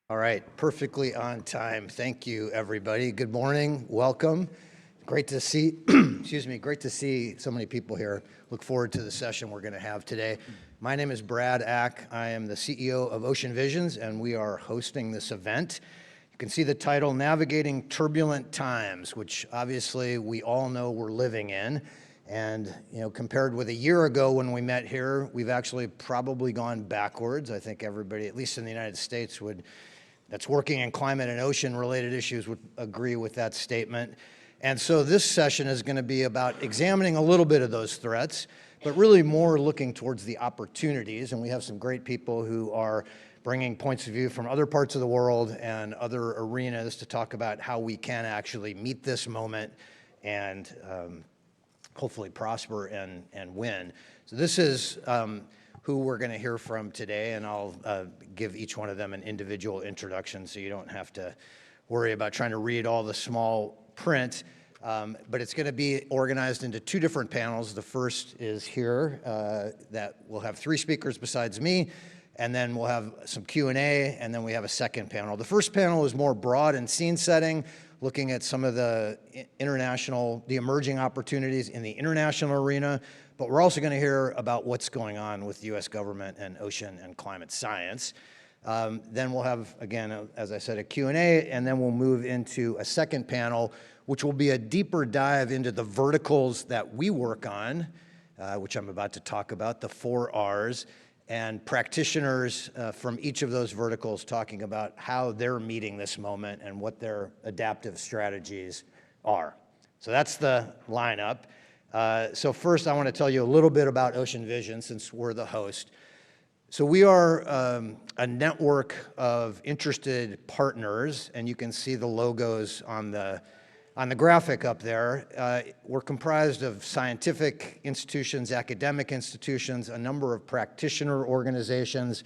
All right, perfectly on time. Thank you, everybody. Good morning, welcome. Great to see, great to see so many people here. Look forward to the session we're gonna have today. My name is Brad Ack. I am the CEO of Ocean Visions, and we are hosting this event. You can see the title, Navigating Turbulent Times, which obviously we all know we're living in. And compared with a year ago when we met here, we've actually probably gone backwards. I think everybody, at least in the United States, that's working in climate and ocean related issues would agree with that statement. And so this session is going to be about examining a little bit of those threats, but really more looking towards the opportunities. And we have some great people who are bringing points of view from other parts of the world and other arenas to talk about how we can actually meet this moment and hopefully prosper and win. So this is who we're going to hear from today, and I'll give each one of them an individual introduction so you don't have to worry about trying to read all the small print. But it's going to be organized into two different panels. The first is here, that will have three speakers besides me, and then we'll have some Q&A, and then we have a second panel. The first panel is more broad and scene setting, looking at some of the emerging opportunities in the international arena, but we're also going to hear about what's going on with the U.S. government and ocean and climate science. Then we'll have, again, as I said, a Q&A, and then we'll move into a second panel, which will be a deeper dive into the verticals that we work on, which I'm about to talk about, the 4 Rs, and practitioners from each of those verticals talking about how they're meeting this moment and what their adaptive strategies are. So that's the lineup. So first, I want to tell you a little bit about Ocean Vision, since we're the host. So we are a network of interested partners, and you can see the logos on the graphic up there. We're comprised of scientific institutions, academic institutions, a number of practitioner organizations.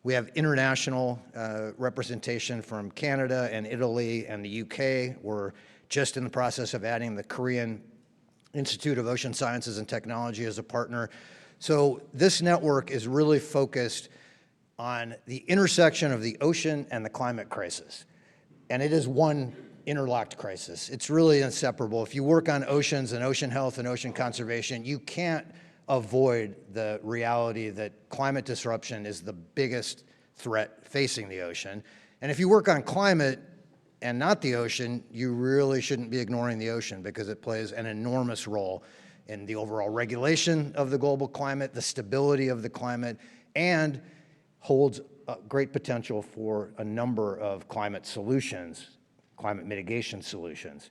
We have international representation from Canada and Italy and the UK. We're just in the process of adding the Korean Institute of Ocean Sciences and Technology as a partner. So this network is really focused on the intersection of the ocean and the climate crisis. And it is one interlocked crisis. It's really inseparable. If you work on oceans and ocean health and ocean conservation, you can't avoid the reality that climate disruption is the biggest threat facing the ocean. And if you work on climate and not the ocean, you really shouldn't be ignoring the ocean, because it plays an enormous role in the overall regulation of the global climate, the stability of the climate, and holds great potential for a number of climate solutions, climate mitigation solutions.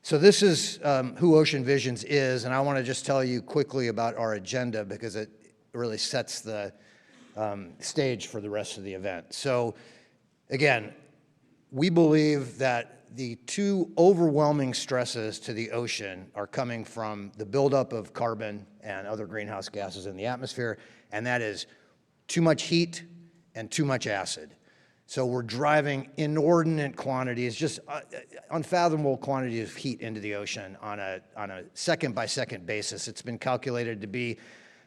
So this is who Ocean Visions is, and I want to just tell you quickly about our agenda, because it really sets the stage for the rest of the event. So again, we believe that the two overwhelming stresses to the ocean are coming from the buildup of carbon and other greenhouse gases in the atmosphere, and that is too much heat and too much acid. So we're driving inordinate quantities, just unfathomable quantities of heat into the ocean on a second-by-second basis. It's been calculated to be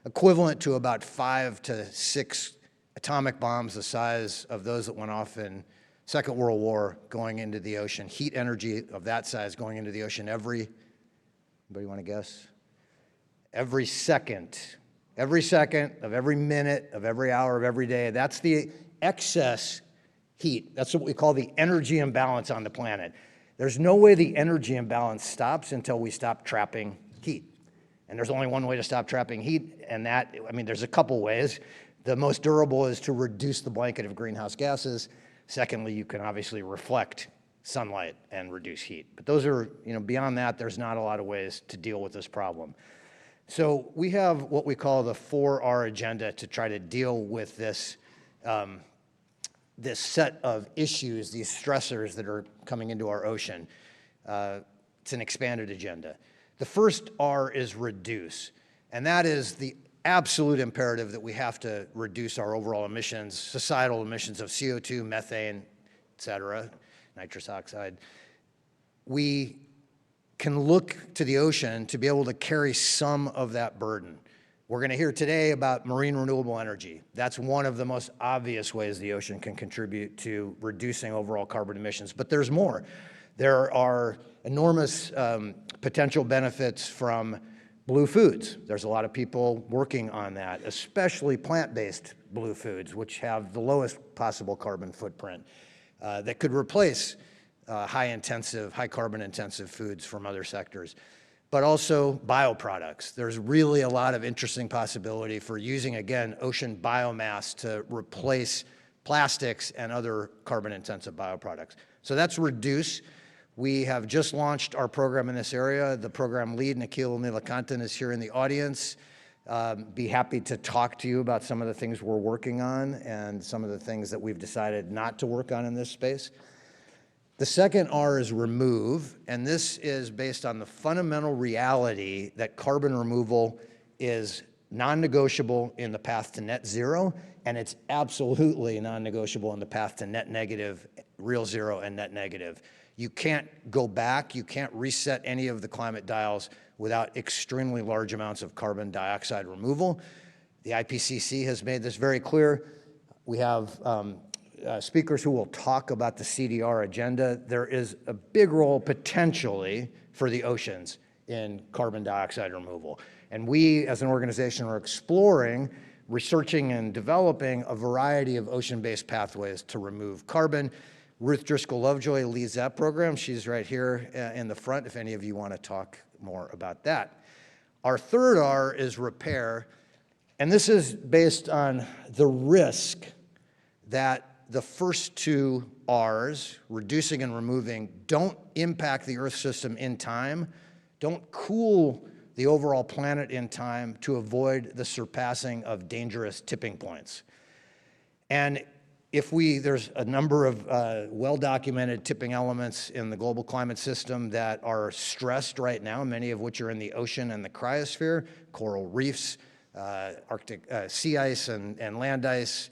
equivalent to about 5 to 6 atomic bombs the size of those that went off in Second World War going into the ocean. Heat energy of that size going into the ocean anybody want to guess? Every second of every minute of every hour of every day. That's the excess heat. That's what we call the energy imbalance on the planet. There's no way the energy imbalance stops until we stop trapping heat. And there's only one way to stop trapping heat, and there's a couple ways. The most durable is to reduce the blanket of greenhouse gases. Secondly, you can obviously reflect sunlight and reduce heat. But those are, beyond that, there's not a lot of ways to deal with this problem. So we have what we call the 4R agenda to try to deal with this, this set of issues, these stressors that are coming into our ocean. It's an expanded agenda. The first R is reduce, and that is the absolute imperative that we have to reduce our overall emissions, societal emissions of CO2, methane, et cetera, nitrous oxide. We can look to the ocean to be able to carry some of that burden. We're going to hear today about marine renewable energy. That's one of the most obvious ways the ocean can contribute to reducing overall carbon emissions, but there's more. There are enormous potential benefits from blue foods. There's a lot of people working on that, especially plant-based blue foods, which have the lowest possible carbon footprint, that could replace high carbon intensive foods from other sectors. But also bioproducts. There's really a lot of interesting possibility for using, again, ocean biomass to replace plastics and other carbon-intensive bioproducts. So that's REDUCE. We have just launched our program in this area. The program lead, Nikhil Nilakantan, is here in the audience. Be happy to talk to you about some of the things we're working on and some of the things that we've decided not to work on in this space. The second R is remove, and this is based on the fundamental reality that carbon removal is non-negotiable in the path to net zero, and it's absolutely non-negotiable in the path to net negative, real zero, and net negative. You can't go back, you can't reset any of the climate dials without extremely large amounts of carbon dioxide removal. The IPCC has made this very clear. We have speakers who will talk about the CDR agenda. There is a big role potentially for the oceans in carbon dioxide removal. And we as an organization are exploring, researching and developing a variety of ocean-based pathways to remove carbon. Ruth Driscoll Lovejoy leads that program. She's right here in the front if any of you want to talk more about that. Our third R is repair, and this is based on the risk that the first two R's, reducing and removing, don't impact the Earth system in time, don't cool the overall planet in time to avoid the surpassing of dangerous tipping points. And there's a number of well-documented tipping elements in the global climate system that are stressed right now, many of which are in the ocean and the cryosphere, coral reefs, Arctic sea ice and land ice.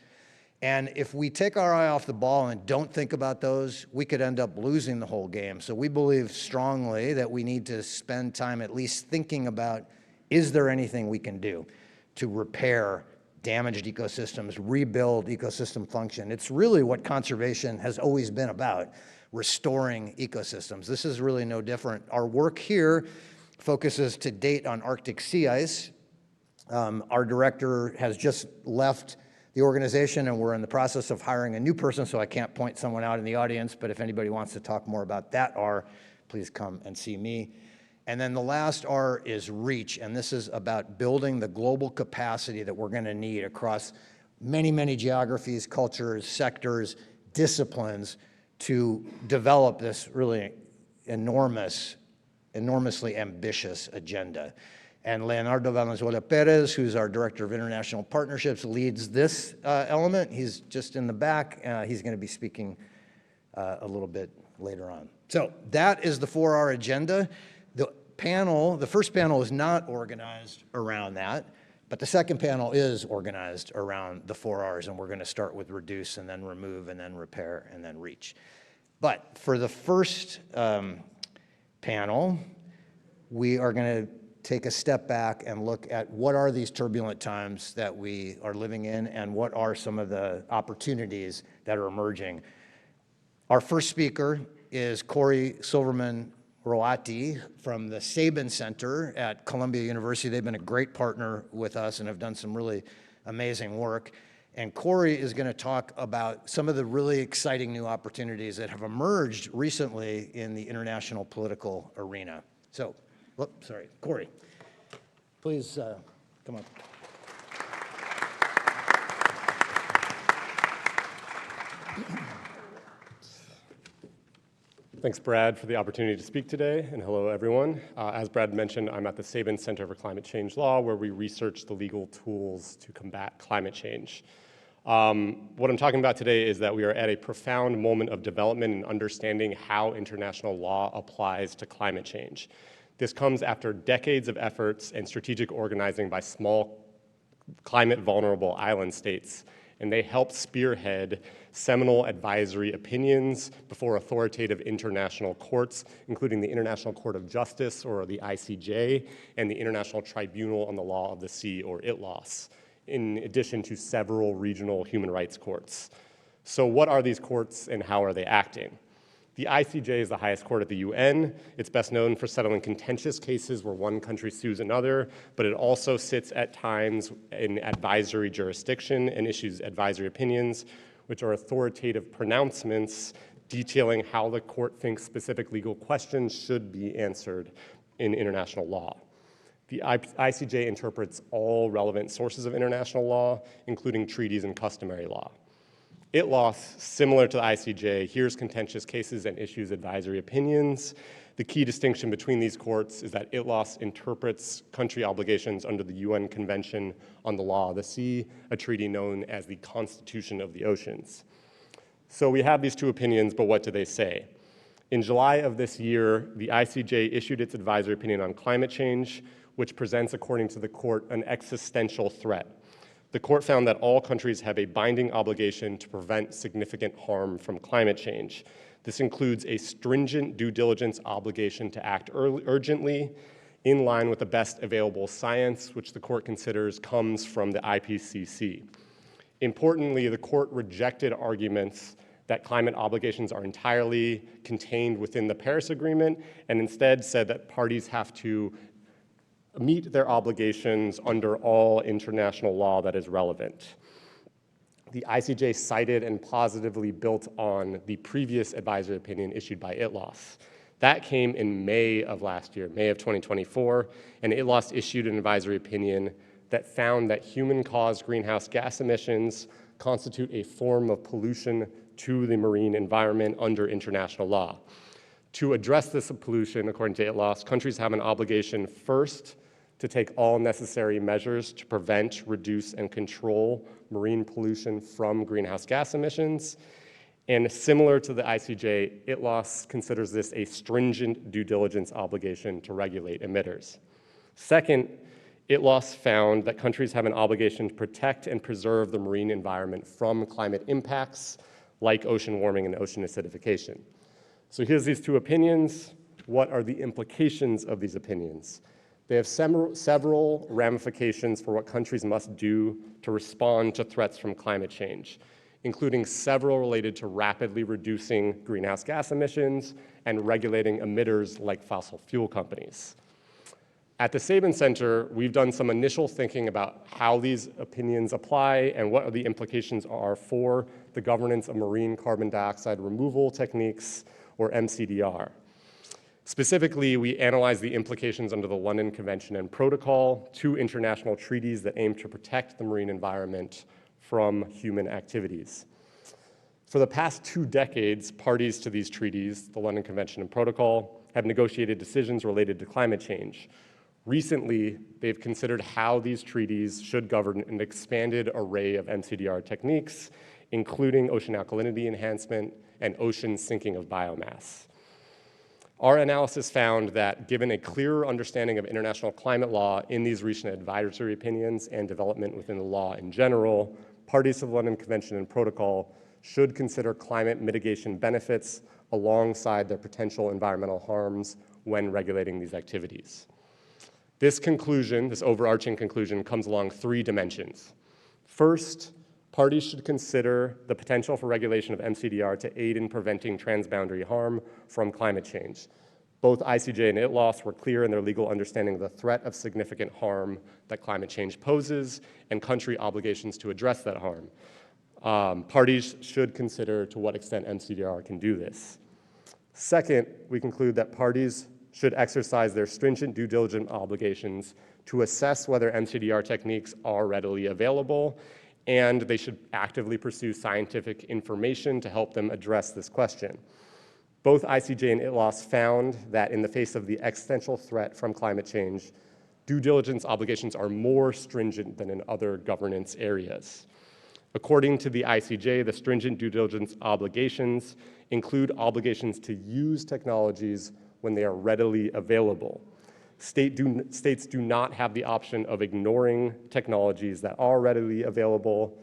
And if we take our eye off the ball and don't think about those, we could end up losing the whole game. So we believe strongly that we need to spend time at least thinking about, is there anything we can do to repair damaged ecosystems, rebuild ecosystem function? It's really what conservation has always been about, restoring ecosystems. This is really no different. Our work here focuses to date on Arctic sea ice. Our director has just left the organization, and we're in the process of hiring a new person, so I can't point someone out in the audience, but if anybody wants to talk more about that R, please come and see me. And then the last R is reach, and this is about building the global capacity that we're going to need across many, many geographies, cultures, sectors, disciplines to develop this really enormously ambitious agenda. And Leonardo Valenzuela Perez, who's our Director of International Partnerships, leads this element. He's just in the back. He's going to be speaking a little bit later on. So that is the 4R agenda. The first panel is not organized around that, but the second panel is organized around the 4Rs, and we're going to start with reduce and then remove and then repair and then reach. But for the first panel, we are going to take a step back and look at what are these turbulent times that we are living in and what are some of the opportunities that are emerging. Our first speaker is Corey Silverman-Roati from the Sabin Center at Columbia University. They've been a great partner with us and have done some really amazing work. And Corey is going to talk about some of the really exciting new opportunities that have emerged recently in the international political arena. So, Corey, please come up. Thanks, Brad, for the opportunity to speak today, and hello, everyone. As Brad mentioned, I'm at the Sabin Center for Climate Change Law, where we research the legal tools to combat climate change. What I'm talking about today is that we are at a profound moment of development in understanding how international law applies to climate change. This comes after decades of efforts and strategic organizing by small climate-vulnerable island states and they help spearhead seminal advisory opinions before authoritative international courts, including the International Court of Justice, or the ICJ, and the International Tribunal on the Law of the Sea, or ITLOS, in addition to several regional human rights courts. So what are these courts and how are they acting? The ICJ is the highest court at the UN. It's best known for settling contentious cases where one country sues another, but it also sits at times in advisory jurisdiction and issues advisory opinions, which are authoritative pronouncements detailing how the court thinks specific legal questions should be answered in international law. The ICJ interprets all relevant sources of international law, including treaties and customary law. ITLOS, similar to the ICJ, hears contentious cases and issues advisory opinions. The key distinction between these courts is that ITLOS interprets country obligations under the UN Convention on the Law of the Sea, a treaty known as the Constitution of the Oceans. So we have these two opinions, but what do they say? In July of this year, the ICJ issued its advisory opinion on climate change, which presents, according to the court, an existential threat. The court found that all countries have a binding obligation to prevent significant harm from climate change. This includes a stringent due diligence obligation to act urgently, in line with the best available science, which the court considers comes from the IPCC. Importantly, the court rejected arguments that climate obligations are entirely contained within the Paris Agreement, and instead said that parties have to meet their obligations under all international law that is relevant. The ICJ cited and positively built on the previous advisory opinion issued by ITLOS. That came in May of last year, May of 2024, and ITLOS issued an advisory opinion that found that human-caused greenhouse gas emissions constitute a form of pollution to the marine environment under international law. To address this pollution, according to ITLOS, countries have an obligation first to take all necessary measures to prevent, reduce, and control marine pollution from greenhouse gas emissions. And similar to the ICJ, ITLOS considers this a stringent due diligence obligation to regulate emitters. Second, ITLOS found that countries have an obligation to protect and preserve the marine environment from climate impacts like ocean warming and ocean acidification. So here's these two opinions. What are the implications of these opinions? They have several ramifications for what countries must do to respond to threats from climate change, including several related to rapidly reducing greenhouse gas emissions and regulating emitters like fossil fuel companies. At the Sabin Center, we've done some initial thinking about how these opinions apply and what the implications are for the governance of marine carbon dioxide removal techniques, or MCDR. Specifically, we analyzed the implications under the London Convention and Protocol, two international treaties that aim to protect the marine environment from human activities. For the past 2 decades, parties to these treaties, the London Convention and Protocol, have negotiated decisions related to climate change. Recently, they've considered how these treaties should govern an expanded array of MCDR techniques, including ocean alkalinity enhancement and ocean sinking of biomass. Our analysis found that given a clearer understanding of international climate law in these recent advisory opinions and development within the law in general, parties to the London Convention and Protocol should consider climate mitigation benefits alongside their potential environmental harms when regulating these activities. This conclusion, this overarching conclusion, comes along 3 dimensions. First, parties should consider the potential for regulation of MCDR to aid in preventing transboundary harm from climate change. Both ICJ and ITLOS were clear in their legal understanding of the threat of significant harm that climate change poses and country obligations to address that harm. Parties should consider to what extent MCDR can do this. Second, we conclude that parties should exercise their stringent due diligence obligations to assess whether MCDR techniques are readily available, and they should actively pursue scientific information to help them address this question. Both ICJ and ITLOS found that in the face of the existential threat from climate change, due diligence obligations are more stringent than in other governance areas. According to the ICJ, the stringent due diligence obligations include obligations to use technologies when they are readily available. States do not have the option of ignoring technologies that are readily available,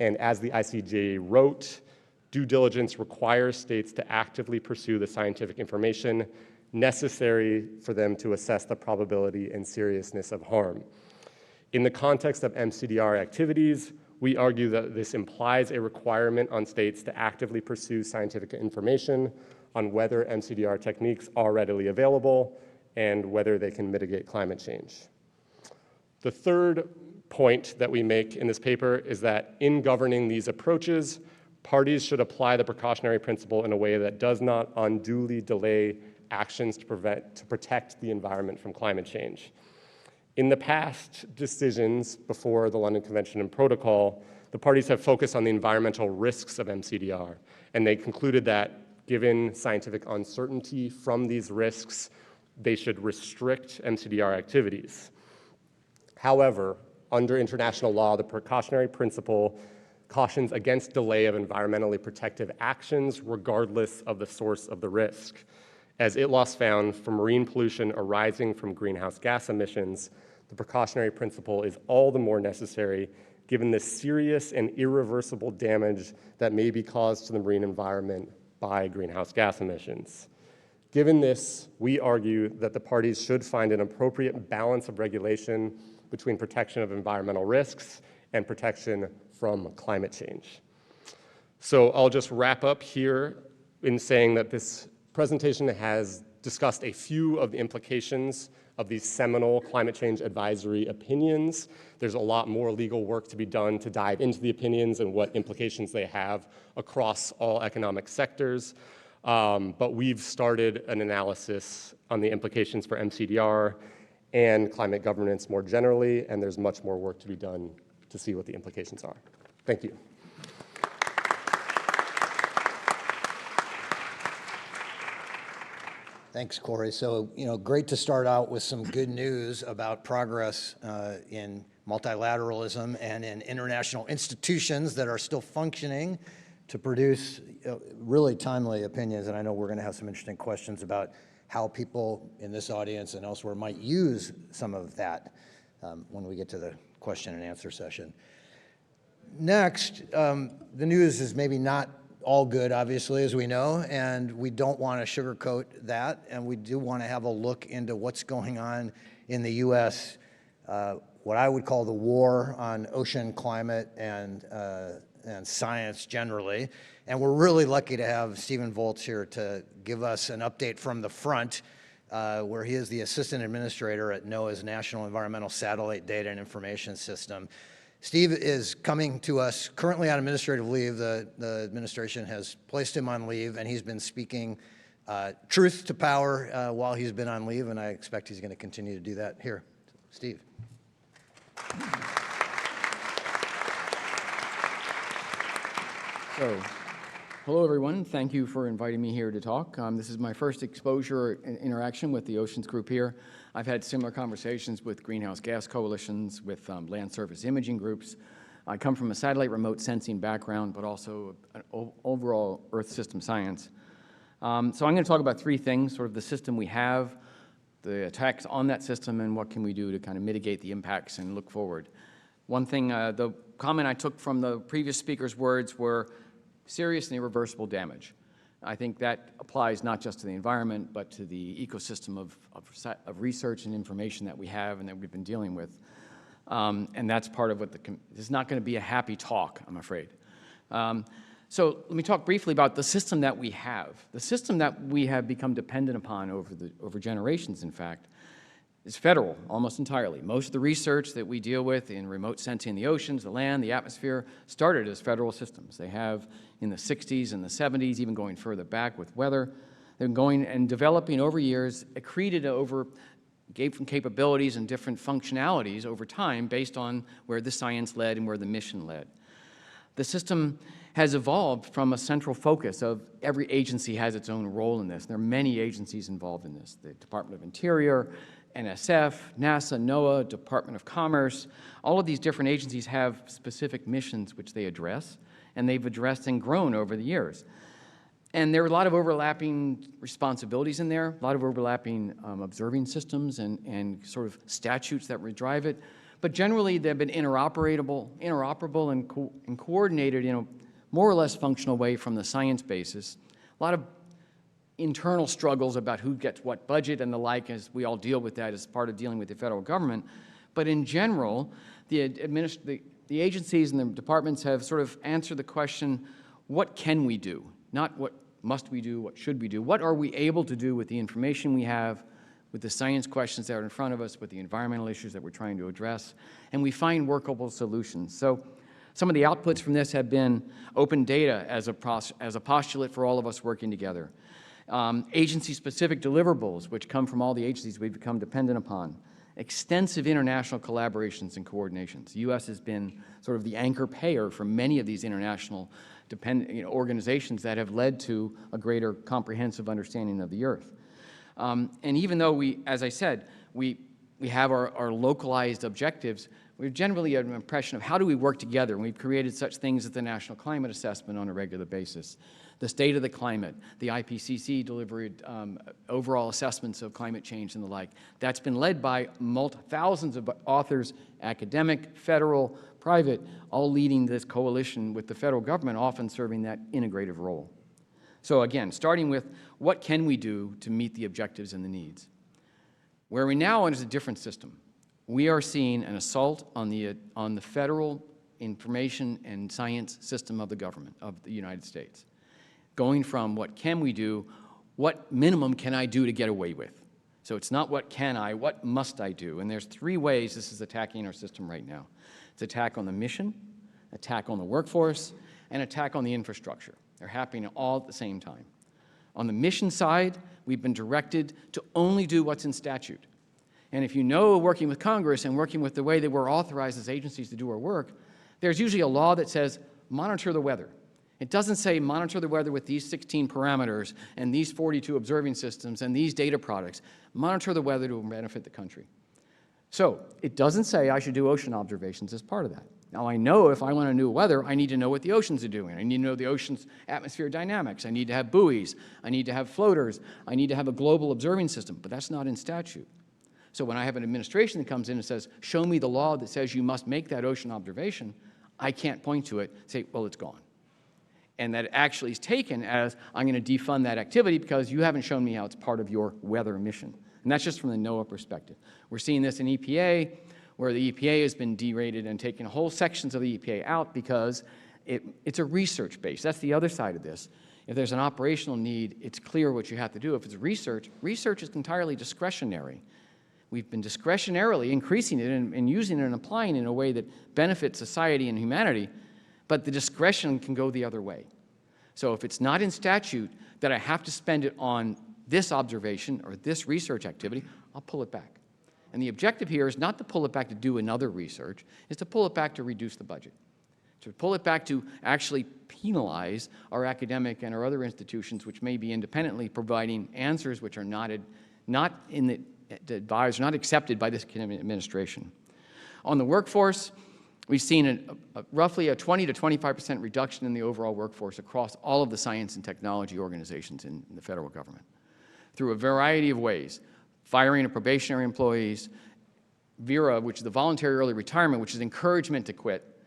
And as the ICJ wrote, due diligence requires states to actively pursue the scientific information necessary for them to assess the probability and seriousness of harm. In the context of MCDR activities, we argue that this implies a requirement on states to actively pursue scientific information on whether MCDR techniques are readily available and whether they can mitigate climate change. The third point that we make in this paper is that in governing these approaches, parties should apply the precautionary principle in a way that does not unduly delay actions to protect the environment from climate change. In the past decisions before the London Convention and Protocol, the parties have focused on the environmental risks of MCDR, and they concluded that given scientific uncertainty from these risks, they should restrict MCDR activities. However, under international law, the precautionary principle cautions against delay of environmentally protective actions regardless of the source of the risk. As ITLOS found, for marine pollution arising from greenhouse gas emissions, the precautionary principle is all the more necessary given the serious and irreversible damage that may be caused to the marine environment by greenhouse gas emissions. Given this, we argue that the parties should find an appropriate balance of regulation between protection of environmental risks and protection from climate change. So I'll just wrap up here in saying that this presentation has discussed a few of the implications of these seminal climate change advisory opinions. There's a lot more legal work to be done to dive into the opinions and what implications they have across all economic sectors. But we've started an analysis on the implications for MCDR and climate governance more generally, and there's much more work to be done to see what the implications are. Thank you. Thanks, Corey. So, great to start out with some good news about progress in multilateralism and in international institutions that are still functioning to produce really timely opinions. And I know we're going to have some interesting questions about how people in this audience and elsewhere might use some of that when we get to the question and answer session. Next, the news is maybe not all good, obviously, as we know, and we don't want to sugarcoat that, and we do want to have a look into what's going on in the U.S., what I would call the war on ocean climate and science generally. And we're really lucky to have Stephen Volz here to give us an update from the front, where he is the assistant administrator at NOAA's National Environmental Satellite Data and Information System. Steve is coming to us currently on administrative leave. The administration has placed him on leave, and he's been speaking truth to power while he's been on leave, and I expect he's going to continue to do that. Here, Steve. So, hello everyone. Thank you for inviting me here to talk. This is my first exposure and interaction with the Oceans Group here. I've had similar conversations with greenhouse gas coalitions, with land surface imaging groups. I come from a satellite remote sensing background, but also an overall Earth system science. So I'm going to talk about three things, sort of the system we have, the attacks on that system, and what can we do to kind of mitigate the impacts and look forward. One thing, the comment I took from the previous speaker's words were serious and irreversible damage. I think that applies not just to the environment, but to the ecosystem of research and information that we have and that we've been dealing with. And that's part of what it's not going to be a happy talk, I'm afraid. So let me talk briefly about the system that we have. The system that we have become dependent upon over generations, in fact, is federal almost entirely. Most of the research that we deal with in remote sensing the oceans, the land, the atmosphere, started as federal systems. They have in the 60s and the 70s, even going further back with weather. They've been going and developing over years, accreted over different capabilities and different functionalities over time based on where the science led and where the mission led. The system has evolved from a central focus of every agency has its own role in this. There are many agencies involved in this. The Department of Interior, NSF, NASA, NOAA, Department of Commerce, all of these different agencies have specific missions which they address, and they've addressed and grown over the years. And there are a lot of overlapping responsibilities in there, a lot of overlapping observing systems and sort of statutes that would drive it. but generally they've been interoperable and coordinated in a more or less functional way from the science basis. A lot of internal struggles about who gets what budget and the like, as we all deal with that as part of dealing with the federal government. But in general, the agencies and the departments have sort of answered the question, what can we do? Not what must we do, what should we do? What are we able to do with the information we have, with the science questions that are in front of us, with the environmental issues that we're trying to address? And we find workable solutions. So some of the outputs from this have been open data as a postulate for all of us working together. Agency-specific deliverables, which come from all the agencies we've become dependent upon. Extensive international collaborations and coordinations. The U.S. has been sort of the anchor payer for many of these international organizations that have led to a greater comprehensive understanding of the Earth. And even though as I said, we have our localized objectives, we generally have an impression of how do we work together, and we've created such things as the National Climate Assessment on a regular basis, the state of the climate, the IPCC delivered overall assessments of climate change and the like. That's been led by thousands of authors, academic, federal, private, all leading this coalition with the federal government often serving that integrative role. So again, starting with what can we do to meet the objectives and the needs? Where we now are is a different system. We are seeing an assault on the federal information and science system of the government of the United States. Going from what can we do, what minimum can I do to get away with? So it's not what can I, what must I do? And there's three ways this is attacking our system right now. It's attack on the mission, attack on the workforce, and attack on the infrastructure. They're happening all at the same time. On the mission side, we've been directed to only do what's in statute. And if you know, working with Congress and working with the way that we're authorized as agencies to do our work, there's usually a law that says, monitor the weather. It doesn't say monitor the weather with these 16 parameters and these 42 observing systems and these data products. Monitor the weather to benefit the country. So it doesn't say I should do ocean observations as part of that. Now I know if I want to know weather, I need to know what the oceans are doing. I need to know the ocean's atmosphere dynamics. I need to have buoys. I need to have floaters. I need to have a global observing system, but that's not in statute. So when I have an administration that comes in and says, show me the law that says you must make that ocean observation, I can't point to it, say, well, it's gone. And that actually is taken as, I'm going to defund that activity because you haven't shown me how it's part of your weather mission. And that's just from the NOAA perspective. We're seeing this in EPA, where the EPA has been derated and taken whole sections of the EPA out because it's a research base. That's the other side of this. If there's an operational need, it's clear what you have to do. If it's research is entirely discretionary. We've been discretionarily increasing it and using it and applying it in a way that benefits society and humanity, but the discretion can go the other way. So if it's not in statute that I have to spend it on this observation or this research activity, I'll pull it back. And the objective here is not to pull it back to do another research, it's to pull it back to reduce the budget, to pull it back to actually penalize our academic and our other institutions which may be independently providing answers which are not advised, not accepted by this administration. On the workforce, we've seen roughly a 20 to 25% reduction in the overall workforce across all of the science and technology organizations in the federal government through a variety of ways. Firing of probationary employees, VERA, which is the voluntary early retirement, which is encouragement to quit,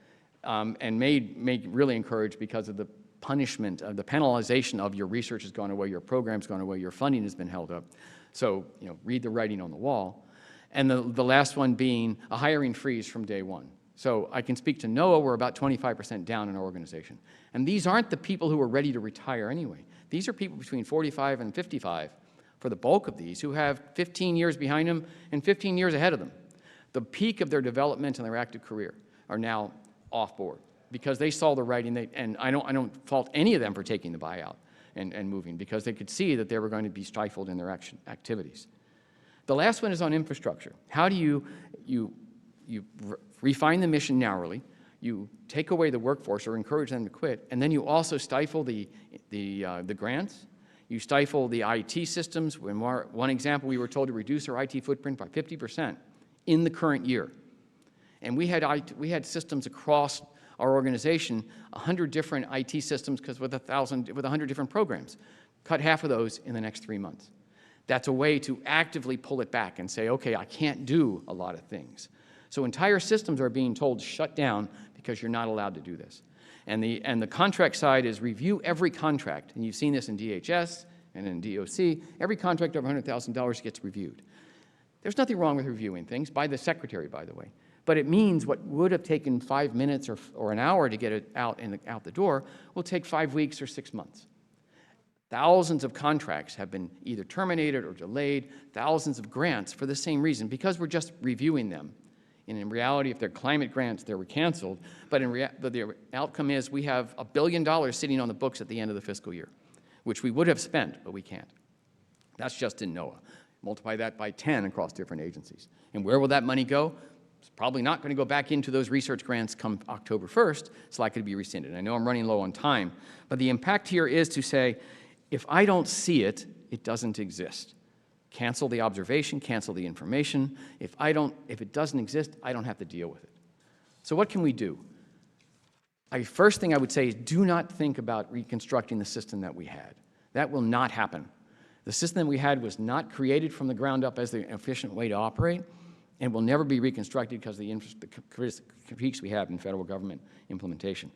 and made really encouraged because of the punishment, the penalization of your research has gone away, your program's gone away, your funding has been held up. So, read the writing on the wall. And the last one being a hiring freeze from day one. So I can speak to NOAA, we're about 25% down in our organization. And these aren't the people who are ready to retire anyway. These are people between 45 and 55, for the bulk of these, who have 15 years behind them and 15 years ahead of them. The peak of their development and their active career are now off board because they saw the writing, and I don't fault any of them for taking the buyout and moving because they could see that they were going to be stifled in their activities. The last one is on infrastructure. How do you refine the mission narrowly, you take away the workforce or encourage them to quit, and then you also stifle the grants, you stifle the IT systems. One example, we were told to reduce our IT footprint by 50% in the current year. And we had systems across our organization, 100 different IT systems with 100 different programs. Cut half of those in the next 3 months. That's a way to actively pull it back and say, okay, I can't do a lot of things. So entire systems are being told shut down because you're not allowed to do this. And the contract side is review every contract. And you've seen this in DHS and in DOC. Every contract over $100,000 gets reviewed. There's nothing wrong with reviewing things, by the secretary, by the way. But it means what would have taken 5 minutes or an hour to get it out the door will take 5 weeks or 6 months. Thousands of contracts have been either terminated or delayed, thousands of grants for the same reason, because we're just reviewing them. And in reality, if they're climate grants, they were canceled. But the outcome is we have $1 billion sitting on the books at the end of the fiscal year, which we would have spent, but we can't. That's just in NOAA. Multiply that by 10 across different agencies. And where will that money go? It's probably not going to go back into those research grants come October 1st. It's likely to be rescinded. I know I'm running low on time, but the impact here is to say, if I don't see it, it doesn't exist. Cancel the observation, cancel the information. If it doesn't exist, I don't have to deal with it. So what can we do? First thing I would say is do not think about reconstructing the system that we had. That will not happen. The system that we had was not created from the ground up as the efficient way to operate, and will never be reconstructed because of the critiques we have in federal government implementation.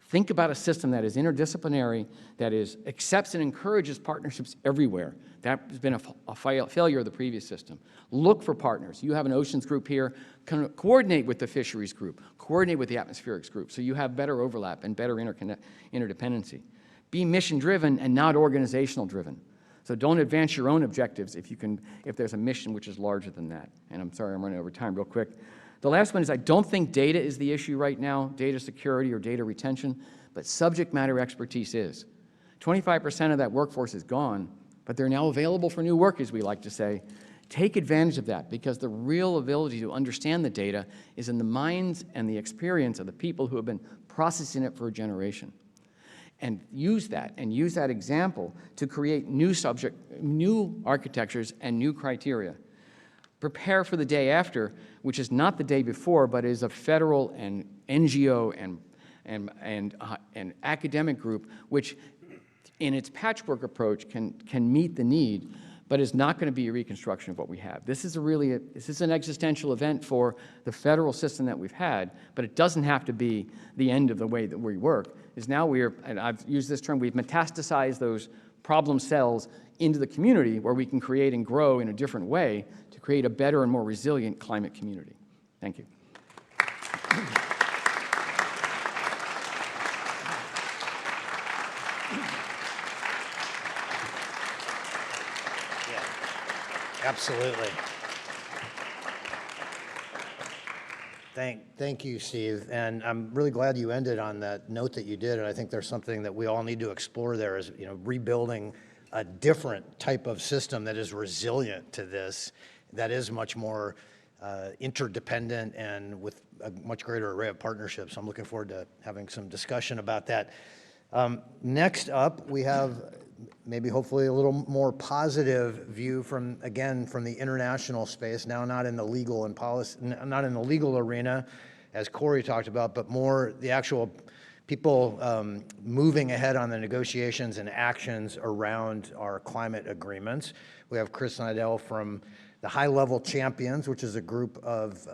Think about a system that is interdisciplinary, that accepts and encourages partnerships everywhere. That has been a failure of the previous system. Look for partners. You have an oceans group here. Coordinate with the fisheries group. Coordinate with the atmospherics group so you have better overlap and better interdependency. Be mission-driven and not organizational-driven. So don't advance your own objectives if there's a mission which is larger than that. And I'm sorry I'm running over time real quick. The last one is I don't think data is the issue right now, data security or data retention, but subject matter expertise is. 25% of that workforce is gone, but they're now available for new work, as we like to say. Take advantage of that, because the real ability to understand the data is in the minds and the experience of the people who have been processing it for a generation. And use that example to create new architectures and new criteria. Prepare for the day after, which is not the day before, but is a federal and NGO and academic group, which in its patchwork approach can meet the need, but is not going to be a reconstruction of what we have. This is an existential event for the federal system that we've had, but it doesn't have to be the end of the way that we work. Is now and I've used this term, we've metastasized those problem cells into the community where we can create and grow in a different way to create a better and more resilient climate community. Thank you. Yeah, absolutely. Thank you, Steve. And I'm really glad you ended on that note that you did. And I think there's something that we all need to explore there is, rebuilding a different type of system that is resilient to this, that is much more interdependent and with a much greater array of partnerships. I'm looking forward to having some discussion about that. Next up, we have maybe hopefully a little more positive view from the international space, now not in the legal and policy, not in the legal arena, as Corey talked about, but more the actual people moving ahead on the negotiations and actions around our climate agreements. We have Chris Nidell from the High Level Champions, which is a group of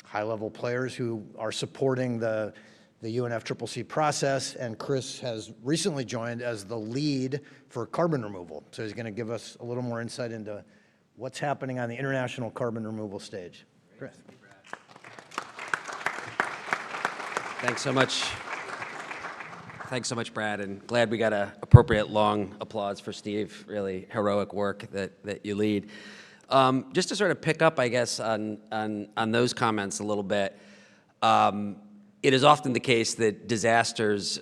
high-level players who are supporting the UNFCCC process, and Chris has recently joined as the lead for carbon removal. So he's going to give us a little more insight into what's happening on the international carbon removal stage. Chris. Thanks so much. Thanks so much, Brad, and glad we got an appropriate long applause for Steve. Really heroic work that you lead. Just to sort of pick up, I guess, on those comments a little bit. It is often the case that disasters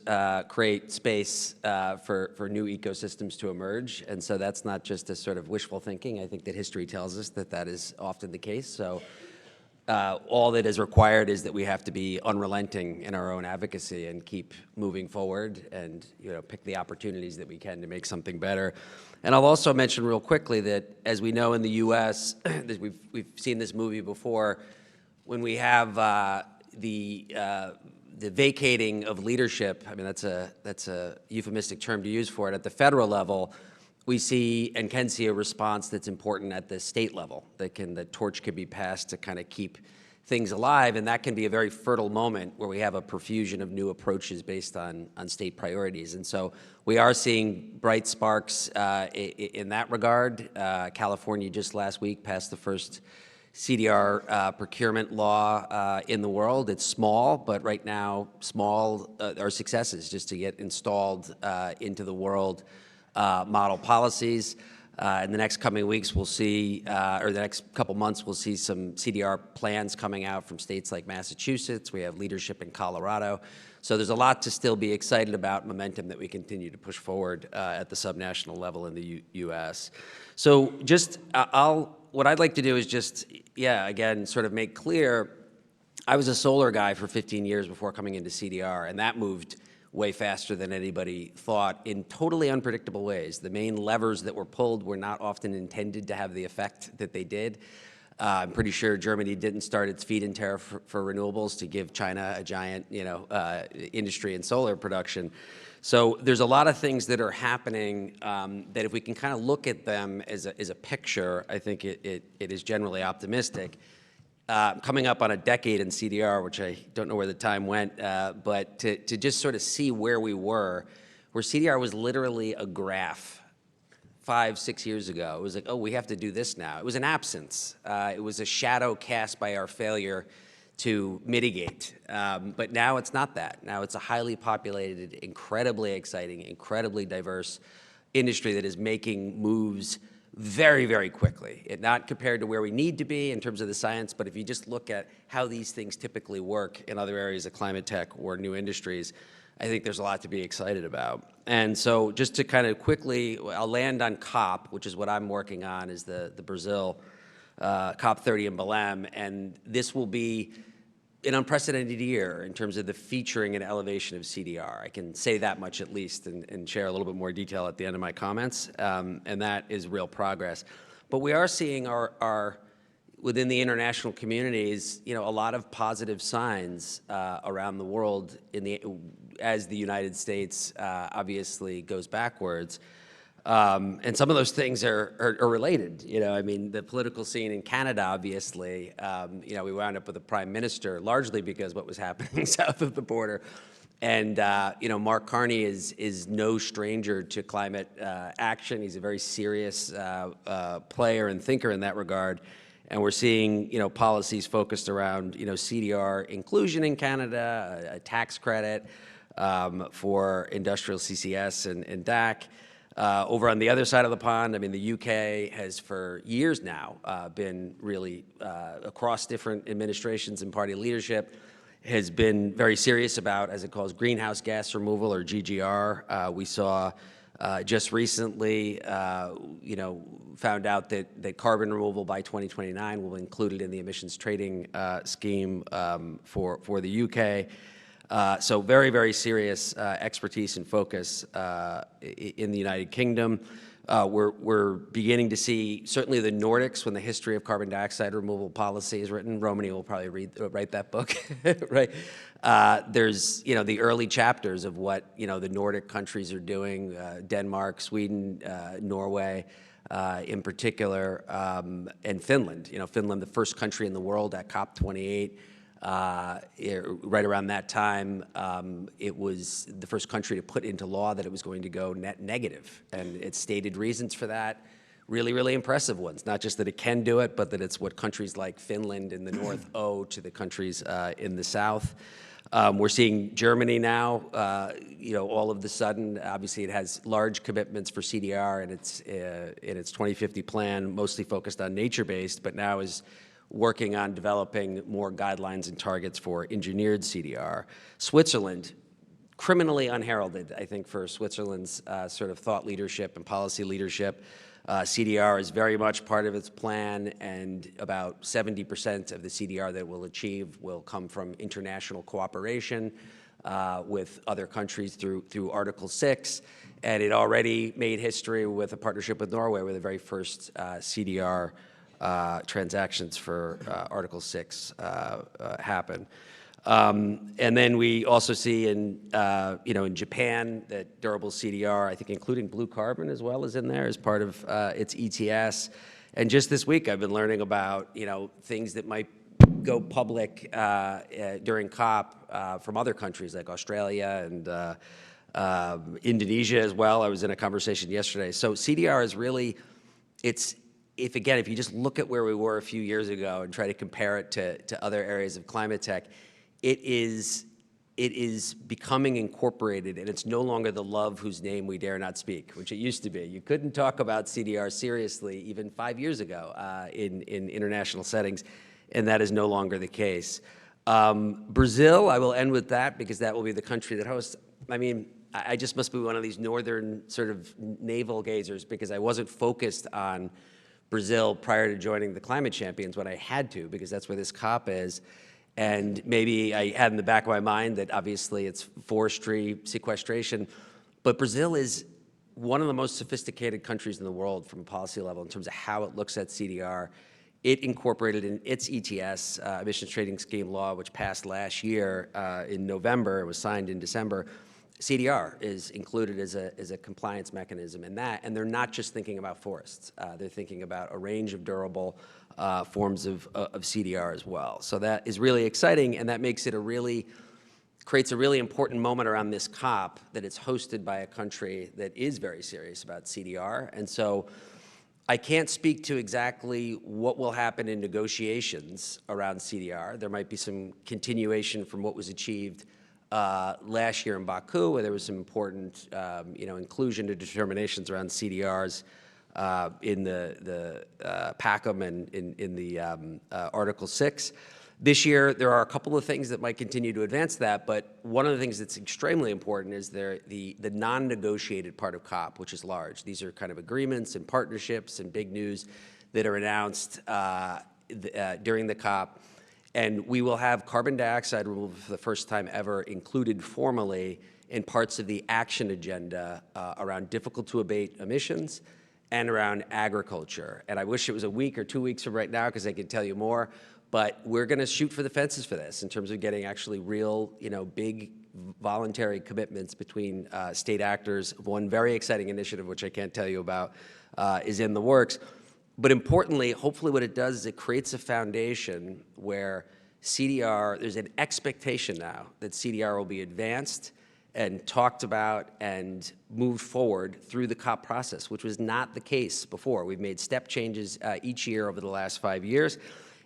create space for new ecosystems to emerge, and so that's not just a sort of wishful thinking. I think that history tells us that that is often the case. So all that is required is that we have to be unrelenting in our own advocacy and keep moving forward and pick the opportunities that we can to make something better. And I'll also mention real quickly that, as we know in the U.S., we've seen this movie before, when we have the vacating of leadership, I mean, that's a euphemistic term to use for it, at the federal level, we see and can see a response that's important at the state level. The torch can be passed to kind of keep things alive, and that can be a very fertile moment where we have a profusion of new approaches based on state priorities. And so we are seeing bright sparks in that regard. California just last week passed the first CDR procurement law in the world. It's small, but right now small are successes just to get installed into the world model policies. In the next coming weeks, we'll see, or the next couple months, we'll see some CDR plans coming out from states like Massachusetts. We have leadership in Colorado. So there's a lot to still be excited about, momentum that we continue to push forward at the subnational level in the US. So just, what I'd like to do is just, again, sort of make clear, I was a solar guy for 15 years before coming into CDR, and that moved way faster than anybody thought in totally unpredictable ways. The main levers that were pulled were not often intended to have the effect that they did. I'm pretty sure Germany didn't start its feed-in tariff for renewables to give China a giant, industry in solar production. So there's a lot of things that are happening that if we can kind of look at them as a picture, I think it is generally optimistic. Coming up on a decade in CDR, which I don't know where the time went, but to just sort of see where we were, where CDR was literally a graph 5-6 years ago. It was like, oh, we have to do this now. It was an absence. It was a shadow cast by our failure to mitigate. But now it's not that. Now it's a highly populated, incredibly exciting, incredibly diverse industry that is making moves very, very quickly. Not compared to where we need to be in terms of the science, but if you just look at how these things typically work in other areas of climate tech or new industries, I think there's a lot to be excited about. And so just to kind of quickly, I'll land on COP, which is what I'm working on, is the Brazil COP 30 in Belém, and this will be an unprecedented year in terms of the featuring and elevation of CDR. I can say that much at least and share a little bit more detail at the end of my comments, and that is real progress. But we are seeing our within the international communities, a lot of positive signs around the world as the United States obviously goes backwards. And some of those things are related. I mean, the political scene in Canada, obviously, we wound up with a prime minister largely because what was happening south of the border. And, Mark Carney is no stranger to climate action. He's a very serious player and thinker in that regard. And we're seeing, policies focused around, CDR inclusion in Canada, a tax credit for industrial CCS and DAC. Over on the other side of the pond, I mean, the UK has for years now been really, across different administrations and party leadership, has been very serious about, as it calls, greenhouse gas removal, or GGR. We saw just recently, found out that carbon removal by 2029 will be included in the emissions trading scheme for the UK. So very, very serious expertise and focus in the United Kingdom. We're beginning to see, certainly the Nordics, when the history of carbon dioxide removal policy is written. Romany will probably write that book, right? There's, the early chapters of what, the Nordic countries are doing, Denmark, Sweden, Norway, in particular, and Finland. Finland, the first country in the world at COP28. Right around that time, it was the first country to put into law that it was going to go net negative, and it stated reasons for that, really, really impressive ones. Not just that it can do it, but that it's what countries like Finland in the north owe to the countries in the south. We're seeing Germany now, all of the sudden, obviously it has large commitments for CDR in its 2050 plan, mostly focused on nature-based, but now is working on developing more guidelines and targets for engineered CDR. Switzerland, criminally unheralded, I think, for Switzerland's sort of thought leadership and policy leadership. CDR is very much part of its plan, and about 70% of the CDR that it will achieve will come from international cooperation with other countries through Article 6. And it already made history with a partnership with Norway, where the very first CDR transactions for Article 6 happen. And then we also see in Japan that durable CDR, I think including blue carbon as well, is in there as part of its ETS. And just this week, I've been learning about, things that might go public during COP from other countries like Australia and Indonesia as well. I was in a conversation yesterday. So CDR is really, if you just look at where we were a few years ago and try to compare it to other areas of climate tech, it is becoming incorporated, and it's no longer the love whose name we dare not speak, which it used to be. You couldn't talk about CDR seriously even 5 years ago in international settings, and that is no longer the case. Brazil, I will end with that because that will be the country that hosts. I mean, I just must be one of these northern sort of navel gazers because I wasn't focused on Brazil prior to joining the Climate Champions when I had to, because that's where this COP is. And maybe I had in the back of my mind that obviously it's forestry, sequestration, but Brazil is one of the most sophisticated countries in the world from a policy level in terms of how it looks at CDR. It incorporated in its ETS, emissions trading scheme law, which passed last year in November, it was signed in December. CDR is included as a compliance mechanism in that, and they're not just thinking about forests. They're thinking about a range of durable forms of CDR as well. So that is really exciting, and that makes it creates a really important moment around this COP that it's hosted by a country that is very serious about CDR. And so I can't speak to exactly what will happen in negotiations around CDR. There might be some continuation from what was achieved last year in Baku, where there was some important, inclusion to determinations around CDRs in the PACM and in the Article 6. This year, there are a couple of things that might continue to advance that, but one of the things that's extremely important is the non-negotiated part of COP, which is large. These are kind of agreements and partnerships and big news that are announced during the COP. And we will have carbon dioxide removal for the first time ever included formally in parts of the action agenda around difficult-to-abate emissions and around agriculture. And I wish it was a week or 2 weeks from right now because I could tell you more, but we're going to shoot for the fences for this in terms of getting actually real, big voluntary commitments between state actors. One very exciting initiative, which I can't tell you about, is in the works. But importantly, hopefully what it does is it creates a foundation where CDR, there's an expectation now that CDR will be advanced and talked about and moved forward through the COP process, which was not the case before. We've made step changes each year over the last 5 years.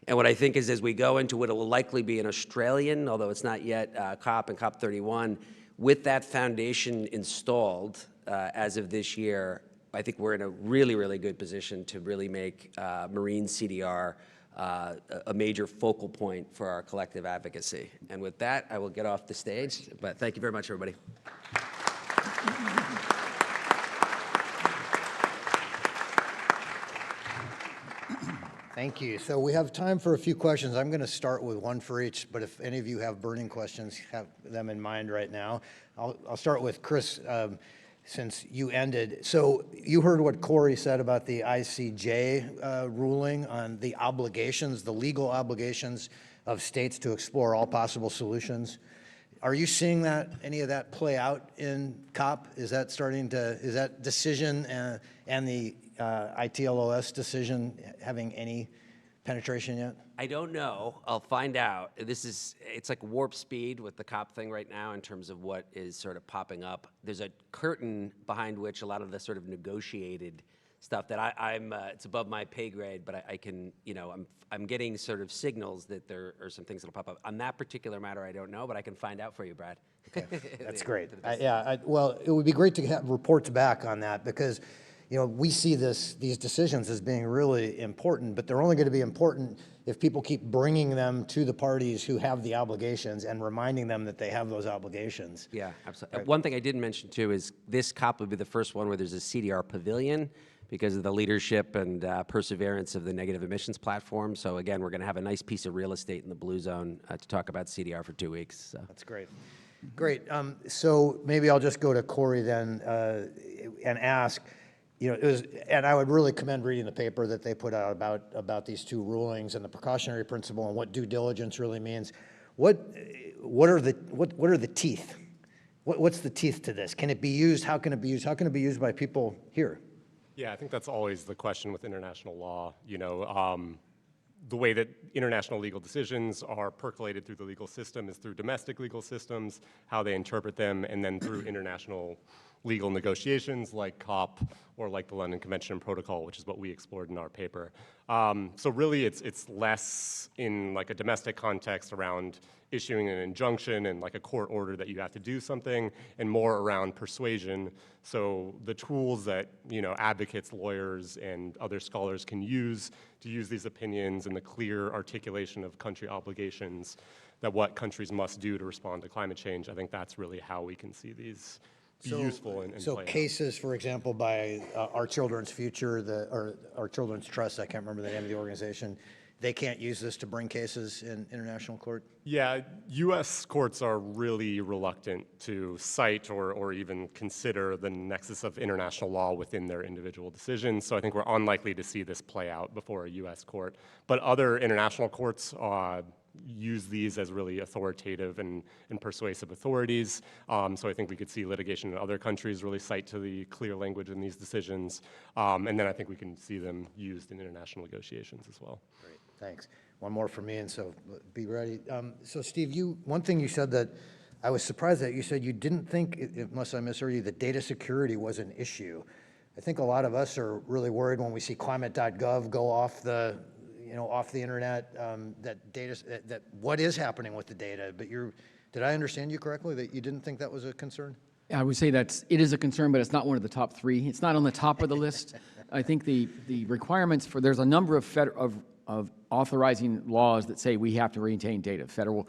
And what I think is as we go into what will likely be an Australian, although it's not yet COP and COP 31, with that foundation installed as of this year, I think we're in a really, really good position to really make marine CDR a major focal point for our collective advocacy. And with that, I will get off the stage. But thank you very much, everybody. Thank you. So we have time for a few questions. I'm going to start with one for each, but if any of you have burning questions, have them in mind right now. I'll start with Chris. Since you ended. So you heard what Corey said about the ICJ ruling on the obligations, the legal obligations of states to explore all possible solutions. Are you seeing any of that play out in COP? Is that decision and the ITLOS decision having any penetration yet? I don't know. I'll find out. It's like warp speed with the COP thing right now in terms of what is sort of popping up. There's a curtain behind which a lot of the sort of negotiated stuff that it's above my pay grade, but I can, I'm getting sort of signals that there are some things that'll pop up. On that particular matter, I don't know, but I can find out for you, Brad. Okay. That's great. Well, it would be great to have reports back on that because we see these decisions as being really important, but they're only going to be important if people keep bringing them to the parties who have the obligations and reminding them that they have those obligations. Yeah, absolutely. Right. One thing I didn't mention, too, is this COP will be the first one where there's a CDR pavilion because of the leadership and perseverance of the negative emissions platform. So, again, we're going to have a nice piece of real estate in the Blue Zone to talk about CDR for 2 weeks. So. That's great. Great. So maybe I'll just go to Corey then and ask, and I would really commend reading the paper that they put out about these two rulings and the precautionary principle and what due diligence really means. What are the teeth? What's the teeth to this? Can it be used? How can it be used? How can it be used by people here? Yeah, I think that's always the question with international law. the way that international legal decisions are percolated through the legal system is through domestic legal systems, how they interpret them, and then through international legal negotiations like COP or like the London Convention and Protocol, which is what we explored in our paper. So really it's less in like a domestic context around issuing an injunction and like a court order that you have to do something, and more around persuasion. So the tools that, you know, advocates, lawyers, and other scholars can use to use these opinions and the clear articulation of country obligations that what countries must do to respond to climate change, I think that's really how we can see these be useful and So play out. cases, for example, by Our Children's Future, or Our Children's Trust, I can't remember the name of the organization, they can't use this to bring cases in international court? Yeah, US courts are really reluctant to cite or even consider the nexus of international law within their individual decisions, so I think we're unlikely to see this play out before a US court. But other international courts use these as really authoritative and persuasive authorities, so I think we could see litigation in other countries really cite to the clear language in these decisions, and then I think we can see them used in international negotiations as well. Great, thanks. One more for me, and so be ready. So Steve, one thing you said that I was surprised at, you said you didn't think, unless I misheard you, that data security was an issue. I think a lot of us are really worried when we see climate.gov go off the, off the internet, that what is happening with the data, but did I understand you correctly, that you didn't think that was a concern? I would say it is a concern, but it's not one of the top three. It's not on the top of the list. I think the requirements there's a number of authorizing laws that say we have to retain data, federal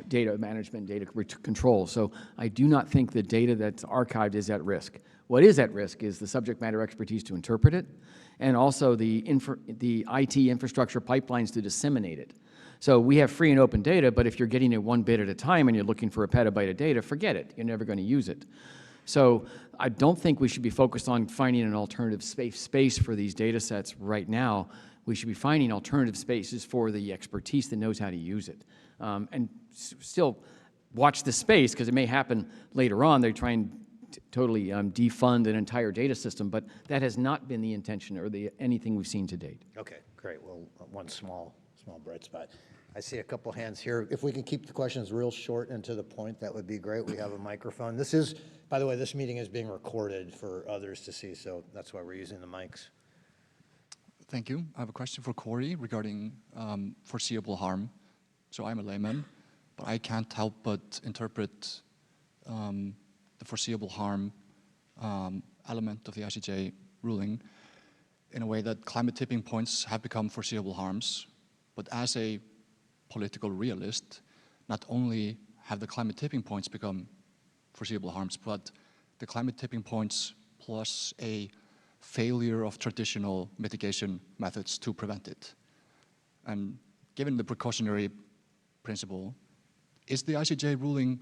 data management, data control. So I do not think the data that's archived is at risk. What is at risk is the subject matter expertise to interpret it, and also the IT infrastructure pipelines to disseminate it. So we have free and open data, but if you're getting it 1 bit at a time and you're looking for a petabyte of data, forget it. You're never going to use it. So I don't think we should be focused on finding an alternative space for these data sets right now. We should be finding alternative spaces for the expertise that knows how to use it. And still watch the space, because it may happen later on. They try and totally defund an entire data system, but that has not been the intention or anything we've seen to date. Okay, great. Well, one small bright spot. I see a couple hands here. If we can keep the questions real short and to the point, that would be great. We have a microphone. This is, by the way, this meeting is being recorded for others to see, so that's why we're using the mics. Thank you. I have a question for Corey regarding foreseeable harm. So I'm a layman, but I can't help but interpret the foreseeable harm element of the ICJ ruling in a way that climate tipping points have become foreseeable harms. But as a political realist, not only have the climate tipping points become foreseeable harms, but the climate tipping points plus a failure of traditional mitigation methods to prevent it. And given the precautionary principle, is the ICJ ruling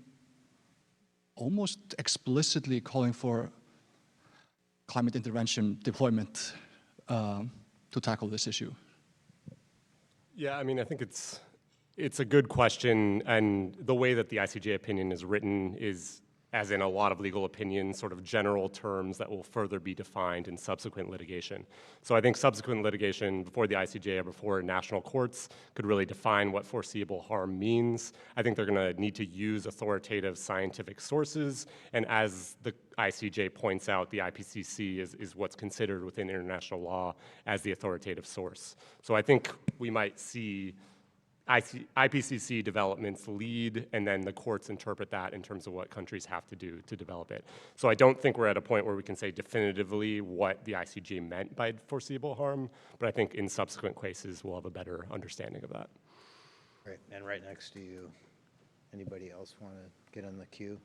almost explicitly calling for climate intervention deployment to tackle this issue? Yeah, I mean, I think it's a good question, and the way that the ICJ opinion is written is, as in a lot of legal opinions, sort of general terms that will further be defined in subsequent litigation. So I think subsequent litigation before the ICJ or before national courts could really define what foreseeable harm means. I think they're going to need to use authoritative scientific sources, and as the ICJ points out, the IPCC is what's considered within international law as the authoritative source. So I think we might see IPCC developments lead, and then the courts interpret that in terms of what countries have to do to develop it. So I don't think we're at a point where we can say definitively what the ICJ meant by foreseeable harm, but I think in subsequent cases we'll have a better understanding of that. Great, and right next to you, anybody else want to get on the queue?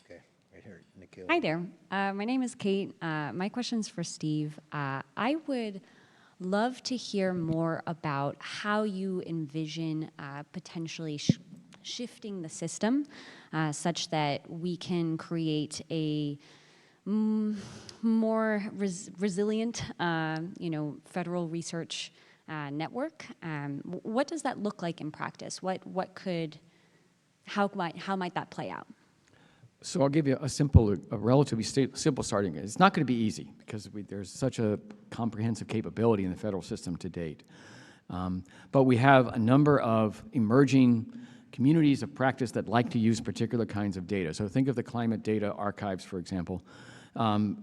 Okay, right here, Nikhil. Hi there. My name is Kate. My question's for Steve. I would love to hear more about how you envision potentially shifting the system such that we can create a more resilient, federal research network. What does that look like in practice? How might that play out? So I'll give you a relatively simple starting. It's not going to be easy because there's such a comprehensive capability in the federal system to date. But we have a number of emerging communities of practice that like to use particular kinds of data. So think of the climate data archives, for example.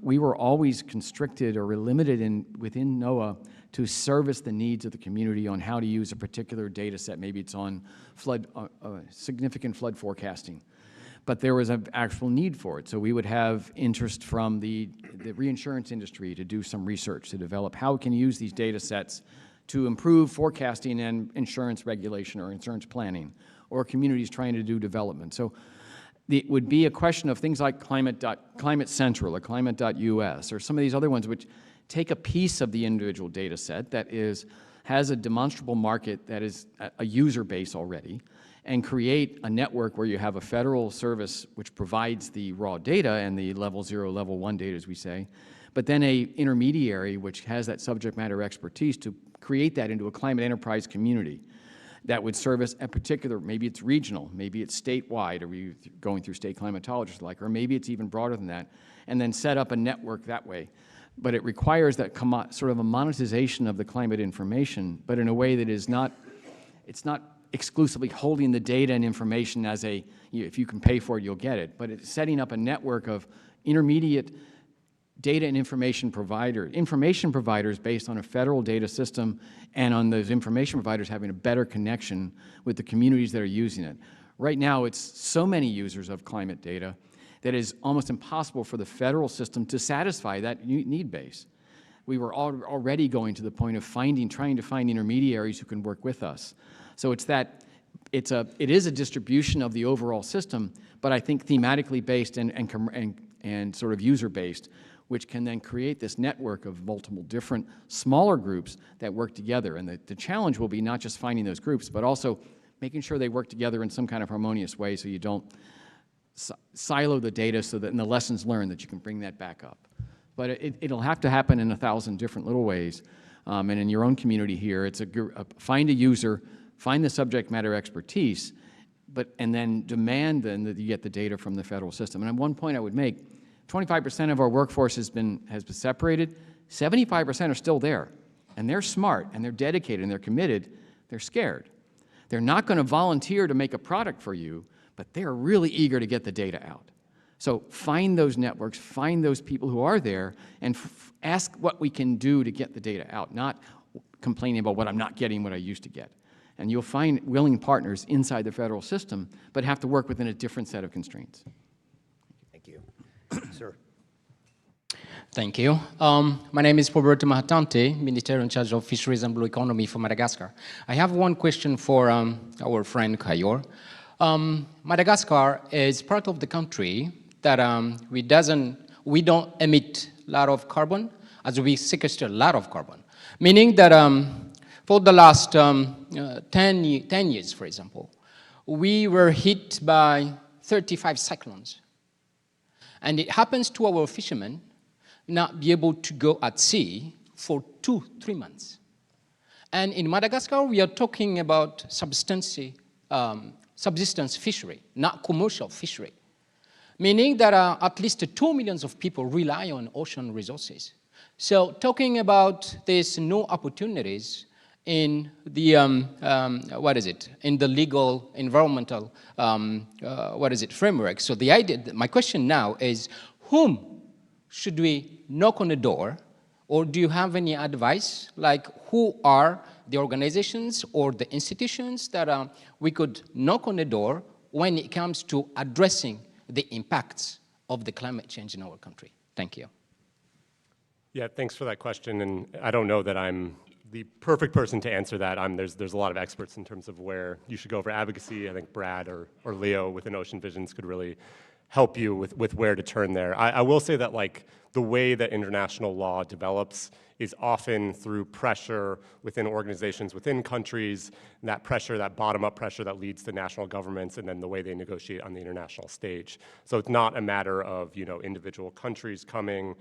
We were always constricted or limited within NOAA to service the needs of the community on how to use a particular data set. Maybe it's on significant flood forecasting. But there was an actual need for it. So we would have interest from the reinsurance industry to do some research, to develop how we can use these data sets to improve forecasting and insurance regulation or insurance planning, or communities trying to do development. So it would be a question of things like Climate Central or Climate.us or some of these other ones which take a piece of the individual data set that has a demonstrable market that is a user base already, and create a network where you have a federal service which provides the raw data and the level 0, level 1 data, as we say, but then a intermediary which has that subject matter expertise to create that into a climate enterprise community that would service a particular, maybe it's regional, maybe it's statewide, or we going through state climatologists like, or maybe it's even broader than that, and then set up a network that way. But it requires that sort of a monetization of the climate information, but in a way that is not, it's not exclusively holding the data and information as if you can pay for it, you'll get it. But it's setting up a network of intermediate data and information providers based on a federal data system, and on those information providers having a better connection with the communities that are using it. Right now, it's so many users of climate data that it is almost impossible for the federal system to satisfy that need base. We were already going to the point of trying to find intermediaries who can work with us. So it is a distribution of the overall system, but I think thematically based and sort of user based, which can then create this network of multiple different smaller groups that work together. And the challenge will be not just finding those groups, but also making sure they work together in some kind of harmonious way so you don't silo the data, so that in the lessons learned that you can bring that back up. But it'll have to happen in 1,000 different little ways. And in your own community here, it's find a user, find the subject matter expertise, and then demand then that you get the data from the federal system. And one point I would make, 25% of our workforce has been separated. 75% are still there, and they're smart, and they're dedicated, and they're committed. They're scared. They're not going to volunteer to make a product for you, but they're really eager to get the data out. So find those networks, find those people who are there, and ask what we can do to get the data out, not complaining about what I'm not getting, what I used to get. And you'll find willing partners inside the federal system, but have to work within a different set of constraints. Thank you. Sir. Thank you. My name is Roberto Mahatante, Minister in charge of Fisheries and Blue Economy for Madagascar. I have one question for our friend Kayor. Madagascar is part of the country that we don't emit a lot of carbon, as we sequester a lot of carbon. Meaning that for the last 10 years, for example, we were hit by 35 cyclones. And it happens to our fishermen not be able to go at sea for 2-3 months. And in Madagascar, we are talking about subsistence fishery, not commercial fishery. Meaning that at least 2 million of people rely on ocean resources. So talking about these new opportunities in the, in the legal, environmental, framework. So the idea, my question now is, whom should we knock on the door, or do you have any advice, like who are the organizations or the institutions that we could knock on the door when it comes to addressing the impacts of the climate change in our country? Thank you. Yeah, thanks for that question, and I don't know that I'm the perfect person to answer that. There's a lot of experts in terms of where you should go for advocacy. I think Brad or Leo within Ocean Visions could really help you with where to turn there. I will say that like the way that international law develops is often through pressure within organizations, within countries, and that pressure, that bottom-up pressure that leads to national governments and then the way they negotiate on the international stage. So it's not a matter of, individual countries coming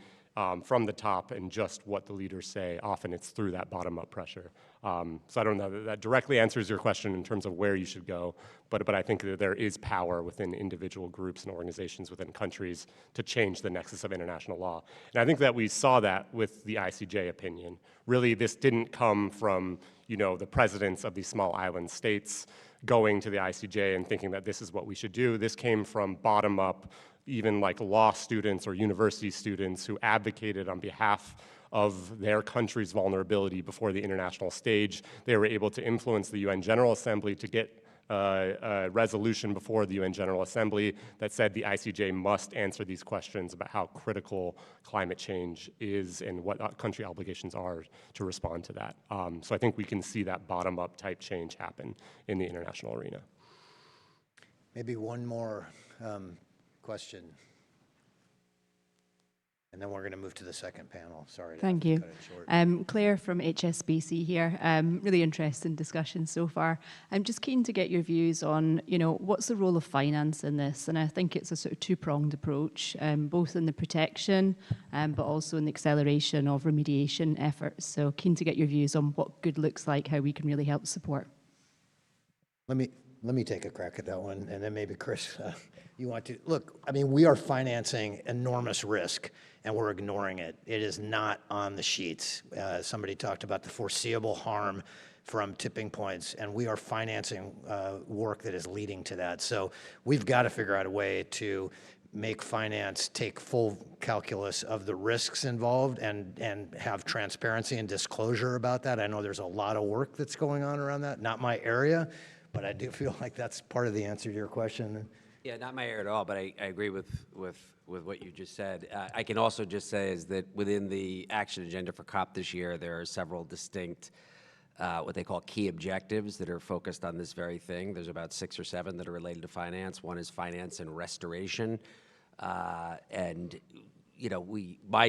from the top and just what the leaders say. Often it's through that bottom-up pressure. So I don't know that that directly answers your question in terms of where you should go, but I think that there is power within individual groups and organizations within countries to change the nexus of international law. And I think that we saw that with the ICJ opinion. Really, this didn't come from, the presidents of these small island states going to the ICJ and thinking that this is what we should do. This came from bottom-up, even like law students or university students who advocated on behalf of their country's vulnerability before the international stage. They were able to influence the UN General Assembly to get a resolution before the UN General Assembly that said the ICJ must answer these questions about how critical climate change is and what country obligations are to respond to that. So I think we can see that bottom-up type change happen in the international arena. Maybe one more question. And then we're going to move to the second panel. Sorry. Thank you. Cut it short. Claire from HSBC here. Really interesting discussion so far. I'm just keen to get your views on, what's the role of finance in this? And I think it's a sort of two-pronged approach, both in the protection, but also in the acceleration of remediation efforts. So keen to get your views on what good looks like, how we can really help support. Let me take a crack at that one, and then maybe Chris, you want to. Look, I mean, we are financing enormous risk, and we're ignoring it. It is not on the sheets. Somebody talked about the foreseeable harm from tipping points, and we are financing work that is leading to that. So we've got to figure out a way to make finance take full calculus of the risks involved and have transparency and disclosure about that. I know there's a lot of work that's going on around that. Not my area, but I do feel like that's part of the answer to your question. Yeah, not my area at all, but I agree with what you just said. I can also just say is that within the action agenda for COP this year, there are several distinct, what they call key objectives that are focused on this very thing. There's about 6 or 7 that are related to finance. One is finance and restoration. My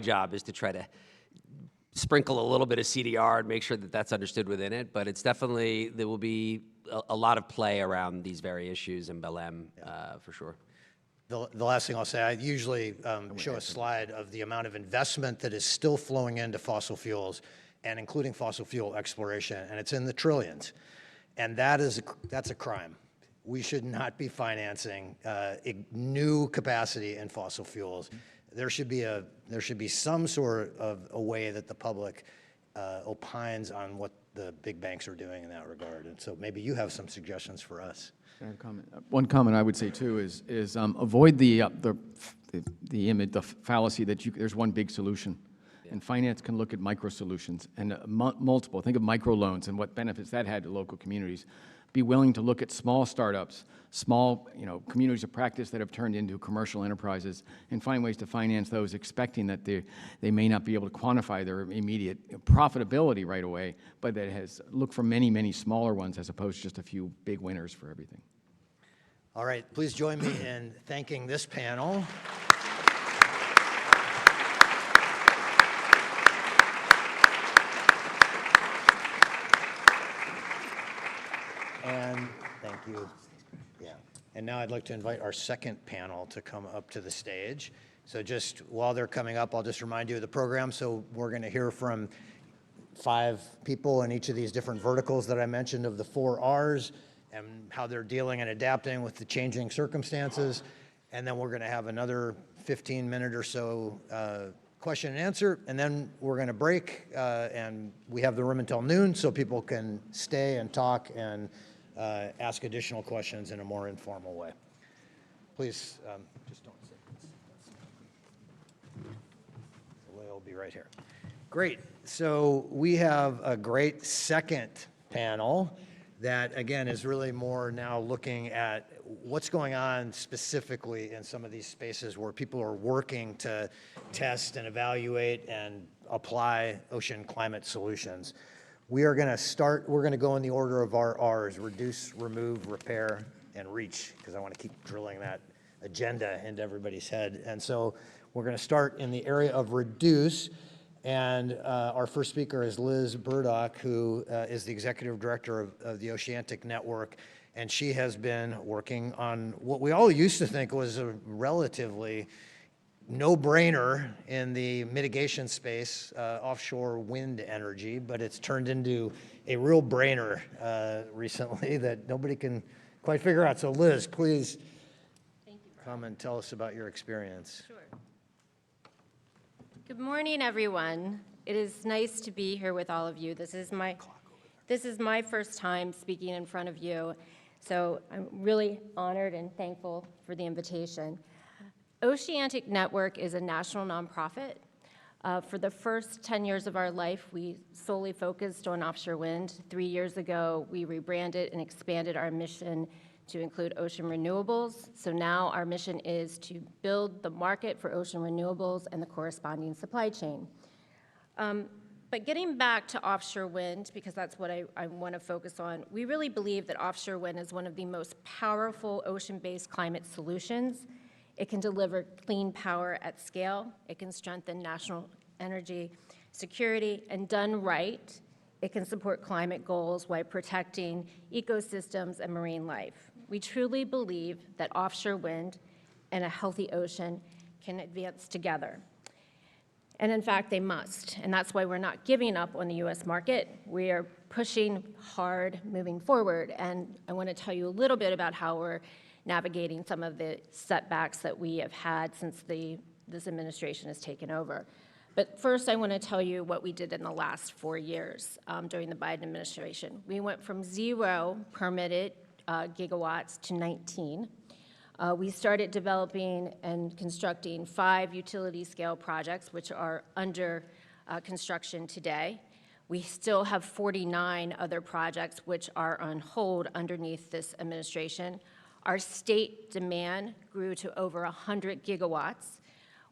job is to try to sprinkle a little bit of CDR and make sure that that's understood within it, but it's definitely, there will be a lot of play around these very issues in Belém, for sure. The last thing I'll say, I usually show a slide of the amount of investment that is still flowing into fossil fuels and including fossil fuel exploration, and it's in the trillions. And that's a crime. We should not be financing new capacity in fossil fuels. There should be some sort of a way that the public opines on what the big banks are doing in that regard. And so maybe you have some suggestions for us. One comment I would say too is avoid the image, the fallacy that there's one big solution. Yeah. And finance can look at micro solutions and multiple. Think of micro loans and what benefits that had to local communities. Be willing to look at small startups, small communities of practice that have turned into commercial enterprises, and find ways to finance those, expecting that they may not be able to quantify their immediate profitability right away, but that has look for many, many smaller ones as opposed to just a few big winners for everything. All right, please join me in thanking this panel. And thank you. Yeah. And now I'd like to invite our second panel to come up to the stage. So just while they're coming up, I'll just remind you of the program. So we're going to hear from 5 people in each of these different verticals that I mentioned of the 4 R's and how they're dealing and adapting with the changing circumstances. And then we're going to have another 15-minute or so question and answer, and then we're going to break, and we have the room until noon so people can stay and talk and ask additional questions in a more informal way. Please, just don't sit. The way will be right here. Great. So we have a great second panel that, again, is really more now looking at what's going on specifically in some of these spaces where people are working to test and evaluate and apply ocean climate solutions. We're going to go in the order of our R's: reduce, remove, repair, and reach, because I want to keep drilling that agenda into everybody's head. And so we're going to start in the area of reduce. And our first speaker is Liz Burdock, who is the executive director of the Oceanic Network. And she has been working on what we all used to think was a relatively no-brainer in the mitigation space, offshore wind energy, but it's turned into a real brainer recently that nobody can quite figure out. So Liz, please come and tell us about your experience. Sure. Good morning, everyone. It is nice to be here with all of you. This is my first time speaking in front of you, so I'm really honored and thankful for the invitation. Oceanic Network is a national nonprofit. For the first 10 years of our life, we solely focused on offshore wind. 3 years ago, we rebranded and expanded our mission to include ocean renewables. So now our mission is to build the market for ocean renewables and the corresponding supply chain. But getting back to offshore wind, because that's what I want to focus on, we really believe that offshore wind is one of the most powerful ocean-based climate solutions. It can deliver clean power at scale. It can strengthen national energy security, and done right, it can support climate goals while protecting ecosystems and marine life. We truly believe that offshore wind and a healthy ocean can advance together. And in fact, they must. And that's why we're not giving up on the US market. We are pushing hard moving forward. And I want to tell you a little bit about how we're navigating some of the setbacks that we have had since this administration has taken over. But first, I want to tell you what we did in the last 4 years during the Biden administration. We went from 0 permitted gigawatts to 19. We started developing and constructing 5 utility-scale projects, which are under construction today. We still have 49 other projects which are on hold underneath this administration. Our state demand grew to over 100 gigawatts.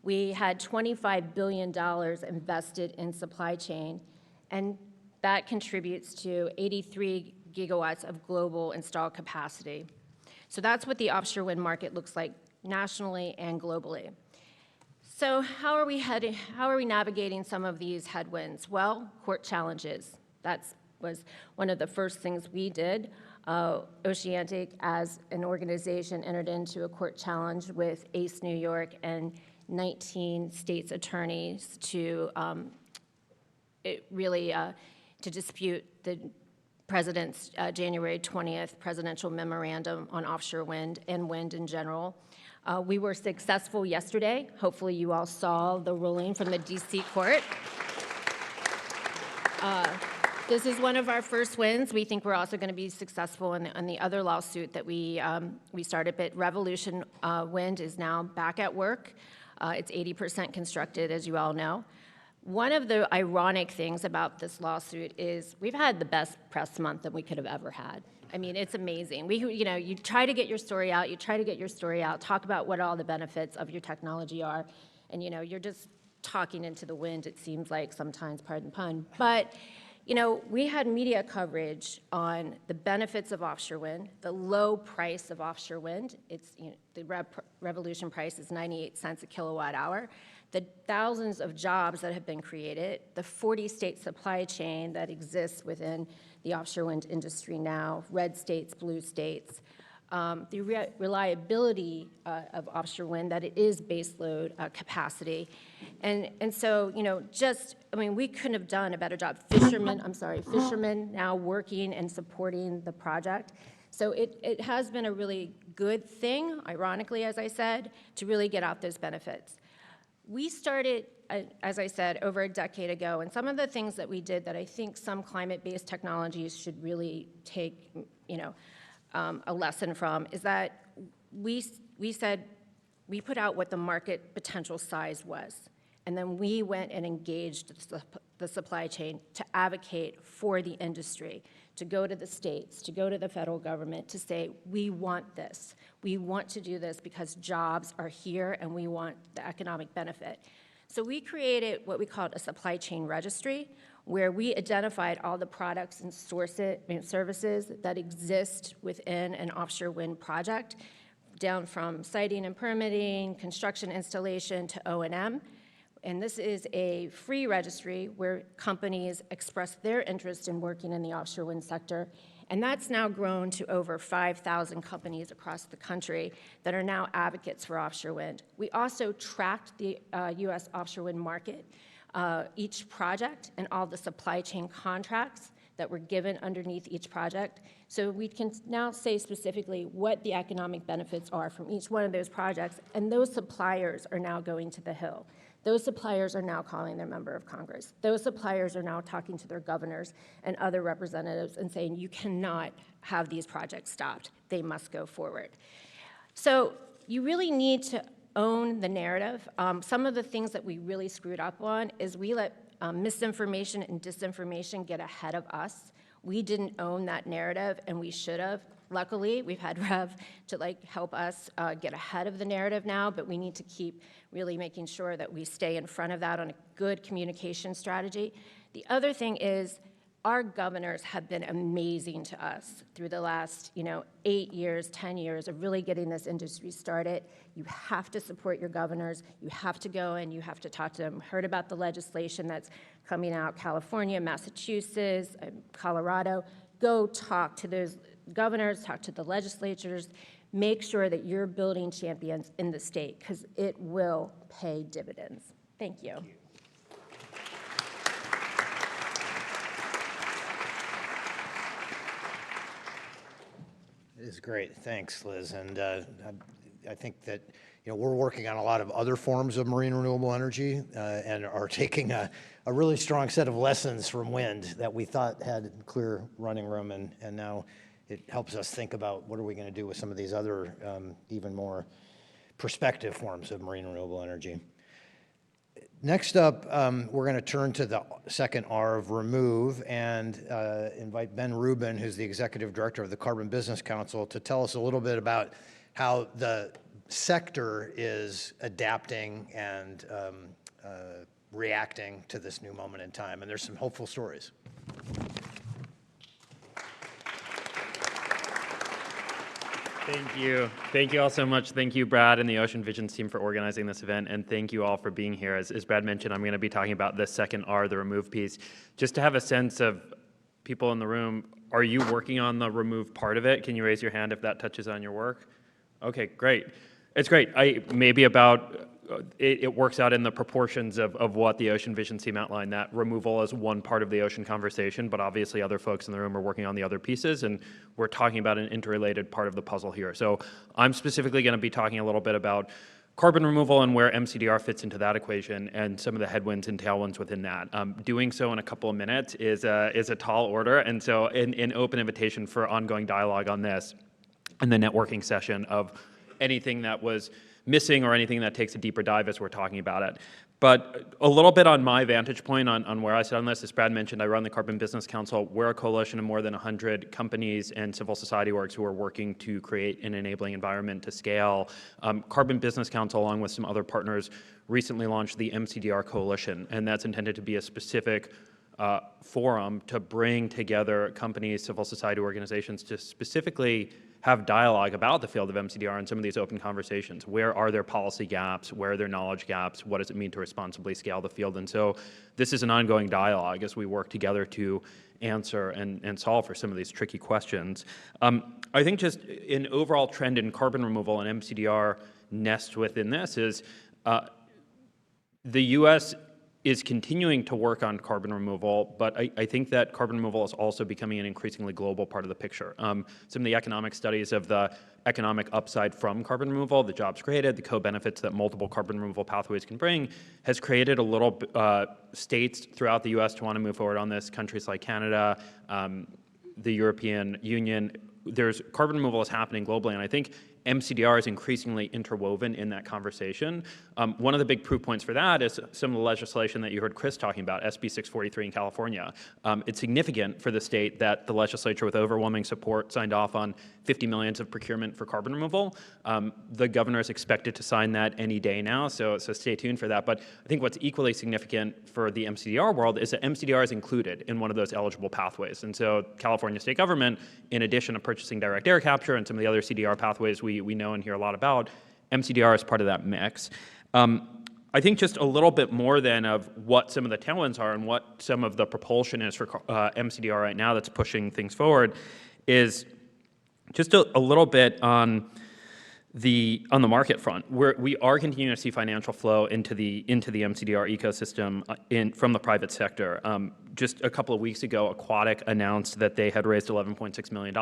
We had $25 billion invested in supply chain, and that contributes to 83 gigawatts of global installed capacity. So that's what the offshore wind market looks like nationally and globally. So how are we navigating some of these headwinds? Well, court challenges. That was one of the first things we did. Oceanic, as an organization, entered into a court challenge with ACE New York and 19 states' attorneys to to dispute the President's January 20th presidential memorandum on offshore wind and wind in general. We were successful yesterday. Hopefully you all saw the ruling from the DC court. This is one of our first wins. We think we're also going to be successful in the other lawsuit that we started, but Revolution Wind is now back at work. It's 80% constructed, as you all know. One of the ironic things about this lawsuit is we've had the best press month that we could have ever had. I mean, it's amazing. You try to get your story out, talk about what all the benefits of your technology are, and you're just talking into the wind, it seems like sometimes, pardon the pun. But we had media coverage on the benefits of offshore wind, the low price of offshore wind. It's the Revolution price is 98 cents a kilowatt hour. The thousands of jobs that have been created, the 40-state supply chain that exists within the offshore wind industry now, red states, blue states, the reliability of offshore wind, that it is baseload capacity. And so, we couldn't have done a better job. Fishermen now working and supporting the project. So it has been a really good thing, ironically, as I said, to really get out those benefits. We started, as I said, over a decade ago, and some of the things that we did that I think some climate-based technologies should really take, a lesson from is that we said, we put out what the market potential size was, and then we went and engaged the supply chain to advocate for the industry, to go to the states, to go to the federal government, to say, we want this. We want to do this because jobs are here and we want the economic benefit. So we created what we called a supply chain registry, where we identified all the products and services that exist within an offshore wind project, down from siting and permitting, construction installation to O&M. And this is a free registry where companies express their interest in working in the offshore wind sector. And that's now grown to over 5,000 companies across the country that are now advocates for offshore wind. We also tracked the US offshore wind market, each project and all the supply chain contracts that were given underneath each project. So we can now say specifically what the economic benefits are from each one of those projects, and those suppliers are now going to the Hill. Those suppliers are now calling their member of Congress. Those suppliers are now talking to their governors and other representatives and saying, you cannot have these projects stopped. They must go forward. So you really need to own the narrative. Some of the things that we really screwed up on is we let misinformation and disinformation get ahead of us. We didn't own that narrative, and we should have. Luckily, we've had Rev to help us get ahead of the narrative now, but we need to keep really making sure that we stay in front of that on a good communication strategy. The other thing is our governors have been amazing to us through the last 8 years, 10 years of really getting this industry started. You have to support your governors. You have to go and you have to talk to them. Heard about the legislation that's coming out, California, Massachusetts, Colorado. Go talk to those governors, talk to the legislatures, make sure that you're building champions in the state, because it will pay dividends. Thank you. It is great. Thanks, Liz. And I think that we're working on a lot of other forms of marine renewable energy and are taking a really strong set of lessons from wind that we thought had clear running room, and now it helps us think about what are we going to do with some of these other even more prospective forms of marine renewable energy. Next up, we're going to turn to the second R of remove and invite Ben Rubin, who's the Executive Director of the Carbon Business Council, to tell us a little bit about how the sector is adapting and reacting to this new moment in time. And there's some hopeful stories. Thank you. Thank you all so much. Thank you, Brad and the Ocean Visions team for organizing this event, and thank you all for being here. As Brad mentioned, I'm going to be talking about the second R, the remove piece. Just to have a sense of people in the room, are you working on the remove part of it? Can you raise your hand if that touches on your work? Okay, great. It's great. It works out in the proportions of what the Ocean Visions team outlined, that removal is one part of the ocean conversation, but obviously other folks in the room are working on the other pieces, and we're talking about an interrelated part of the puzzle here. So I'm specifically going to be talking a little bit about carbon removal and where MCDR fits into that equation and some of the headwinds and tailwinds within that. Doing so in a couple of minutes is a tall order, and so an open invitation for ongoing dialogue on this and the networking session of anything that was missing or anything that takes a deeper dive as we're talking about it. But a little bit on my vantage point on where I sit on this, as Brad mentioned, I run the Carbon Business Council. We're a coalition of more than 100 companies and civil society orgs who are working to create an enabling environment to scale. Carbon Business Council, along with some other partners, recently launched the MCDR Coalition, and that's intended to be a specific forum to bring together companies, civil society organizations to specifically have dialogue about the field of MCDR and some of these open conversations. Where are there policy gaps? Where are there knowledge gaps? What does it mean to responsibly scale the field? And so this is an ongoing dialogue as we work together to answer and solve for some of these tricky questions. I think just an overall trend in carbon removal and MCDR nest within this is the US is continuing to work on carbon removal, but I think that carbon removal is also becoming an increasingly global part of the picture. Some of the economic studies of the economic upside from carbon removal, the jobs created, the co-benefits that multiple carbon removal pathways can bring, has created a little states throughout the US to want to move forward on this. Countries like Canada, the European Union, there's carbon removal is happening globally, and I think MCDR is increasingly interwoven in that conversation. One of the big proof points for that is some of the legislation that you heard Chris talking about, SB 643 in California. It's significant for the state that the legislature with overwhelming support signed off on $50 million of procurement for carbon removal. The governor is expected to sign that any day now, so stay tuned for that. But I think what's equally significant for the MCDR world is that MCDR is included in one of those eligible pathways. And so California state government, in addition to purchasing direct air capture and some of the other CDR pathways we know and hear a lot about, MCDR is part of that mix. I think just a little bit more then of what some of the tailwinds are and what some of the propulsion is for MCDR right now that's pushing things forward is just a little bit on the market front. We are continuing to see financial flow into the MCDR ecosystem from the private sector. Just a couple of weeks ago, Aquatic announced that they had raised $11.6 million.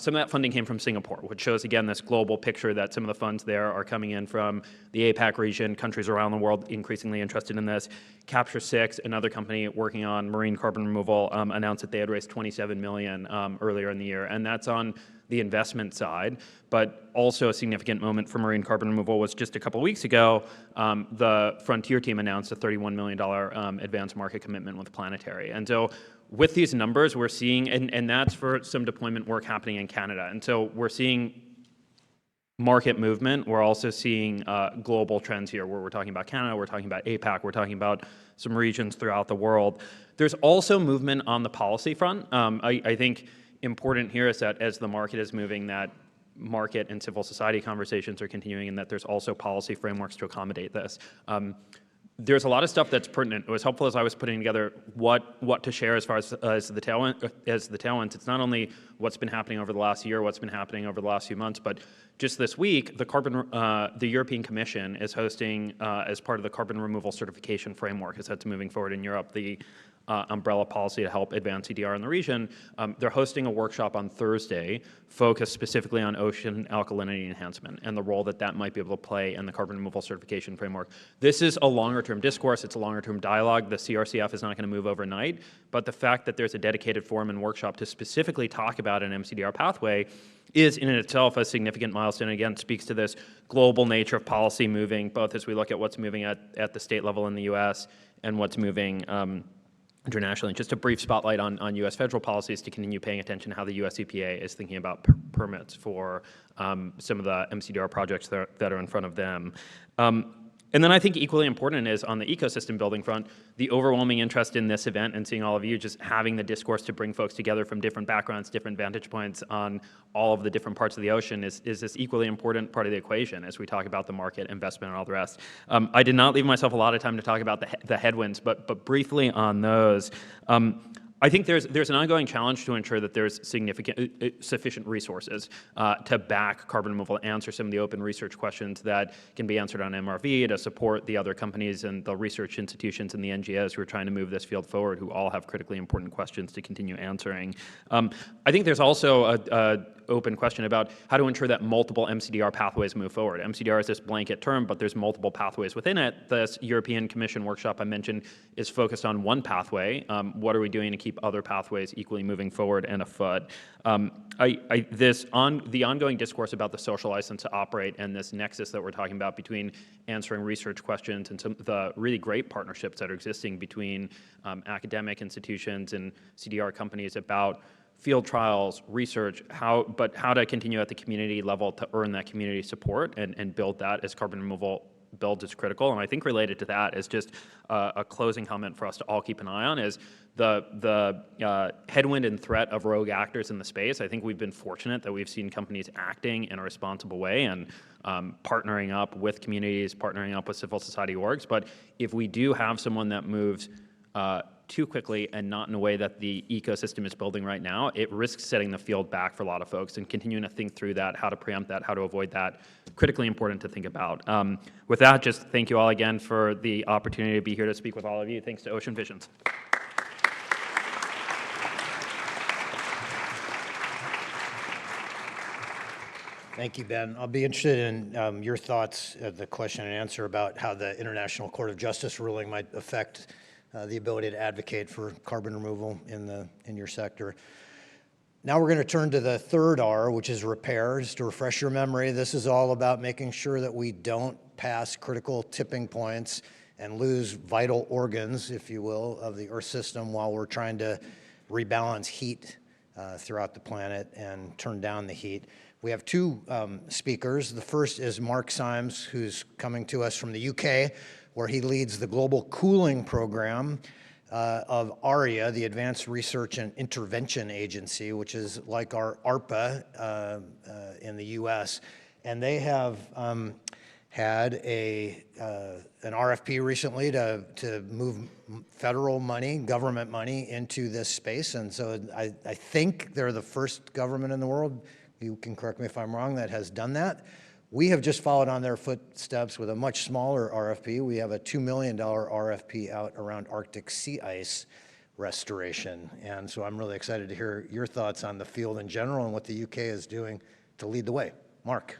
Some of that funding came from Singapore, which shows, again, this global picture that some of the funds there are coming in from the APAC region, countries around the world increasingly interested in this. Capture 6, another company working on marine carbon removal, announced that they had raised $27 million earlier in the year, and that's on the investment side. But also a significant moment for marine carbon removal was just a couple of weeks ago, the Frontier team announced a $31 million advanced market commitment with Planetary. And so with these numbers, we're seeing, and that's for some deployment work happening in Canada. And so we're seeing market movement. We're also seeing global trends here where we're talking about Canada, we're talking about APAC, we're talking about some regions throughout the world. There's also movement on the policy front. I think important here is that as the market is moving, that market and civil society conversations are continuing, and that there's also policy frameworks to accommodate this. There's a lot of stuff that's pertinent. It was helpful as I was putting together what to share as far as the tailwinds. It's not only what's been happening over the last year, what's been happening over the last few months, but just this week, the European Commission is hosting, as part of the carbon removal certification framework, as that's moving forward in Europe, the umbrella policy to help advance CDR in the region. They're hosting a workshop on Thursday focused specifically on ocean alkalinity enhancement and the role that that might be able to play in the carbon removal certification framework. This is a longer-term discourse. It's a longer-term dialogue. The CRCF is not going to move overnight, but the fact that there's a dedicated forum and workshop to specifically talk about an MCDR pathway is in itself a significant milestone. Again, speaks to this global nature of policy moving, both as we look at what's moving at the state level in the US and what's moving internationally. Just a brief spotlight on U.S. federal policies to continue paying attention to how the U.S. EPA is thinking about permits for some of the MCDR projects that are in front of them. And then I think equally important is on the ecosystem building front, the overwhelming interest in this event and seeing all of you just having the discourse to bring folks together from different backgrounds, different vantage points on all of the different parts of the ocean is this equally important part of the equation as we talk about the market, investment, and all the rest. I did not leave myself a lot of time to talk about the headwinds, but briefly on those. I think there's an ongoing challenge to ensure that there's sufficient resources to back carbon removal, answer some of the open research questions that can be answered on MRV, to support the other companies and the research institutions and the NGOs who are trying to move this field forward, who all have critically important questions to continue answering. I think there's also a open question about how to ensure that multiple MCDR pathways move forward. MCDR is this blanket term, but there's multiple pathways within it. This European Commission workshop I mentioned is focused on one pathway. What are we doing to keep other pathways equally moving forward and afoot? The ongoing discourse about the social license to operate and this nexus that we're talking about between answering research questions and some of the really great partnerships that are existing between academic institutions and CDR companies about field trials, research, how to continue at the community level to earn that community support and build that as carbon removal builds is critical. And I think related to that is just a closing comment for us to all keep an eye on is the headwind and threat of rogue actors in the space. I think we've been fortunate that we've seen companies acting in a responsible way and partnering up with communities, partnering up with civil society orgs. But if we do have someone that moves too quickly and not in a way that the ecosystem is building right now, it risks setting the field back for a lot of folks, and continuing to think through that, how to preempt that, how to avoid that, critically important to think about. With that, just thank you all again for the opportunity to be here to speak with all of you. Thanks to Ocean Visions. Thank you, Ben. I'll be interested in your thoughts at the question and answer about how the International Court of Justice ruling might affect the ability to advocate for carbon removal in your sector. Now we're going to turn to the third R, which is repair. Just to refresh your memory, this is all about making sure that we don't pass critical tipping points and lose vital organs, if you will, of the Earth system while we're trying to rebalance heat throughout the planet and turn down the heat. We have two speakers. The first is Mark Symes, who's coming to us from the UK, where he leads the global cooling program of ARIA, the Advanced Research and Intervention Agency, which is like our ARPA in the US. And they have had an RFP recently to move federal money, government money into this space. And so I think they're the first government in the world, you can correct me if I'm wrong, that has done that. We have just followed on their footsteps with a much smaller RFP. We have a $2 million RFP out around Arctic sea ice restoration. And so I'm really excited to hear your thoughts on the field in general and what the UK is doing to lead the way. Mark.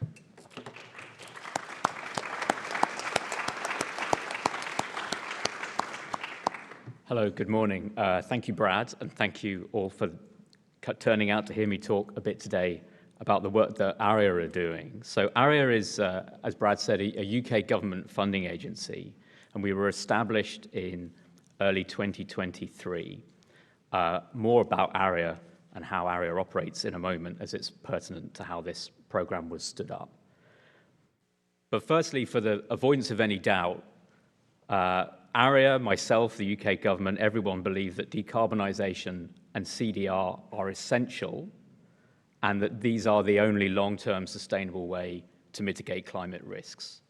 Hello, good morning. Thank you, Brad, and thank you all for turning out to hear me talk a bit today about the work that ARIA are doing. So ARIA is, as Brad said, a UK government funding agency, and we were established in early 2023. More about ARIA and how ARIA operates in a moment, as it's pertinent to how this program was stood up. But firstly, for the avoidance of any doubt, ARIA, myself, the UK government, everyone believes that decarbonisation and CDR are essential and that these are the only long-term sustainable way to mitigate climate risks.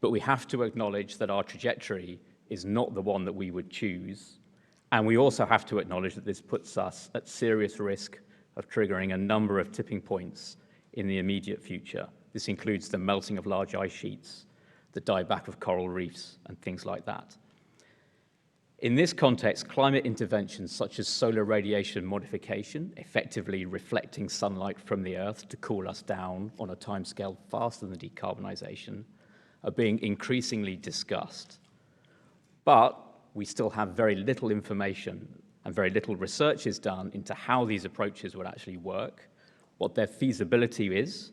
But we have to acknowledge that our trajectory is not the one that we would choose, and we also have to acknowledge that this puts us at serious risk of triggering a number of tipping points in the immediate future. This includes the melting of large ice sheets, the dieback of coral reefs, and things like that. In this context, climate interventions such as solar radiation modification, effectively reflecting sunlight from the Earth to cool us down on a timescale faster than decarbonisation, are being increasingly discussed. But we still have very little information and very little research is done into how these approaches would actually work, what their feasibility is,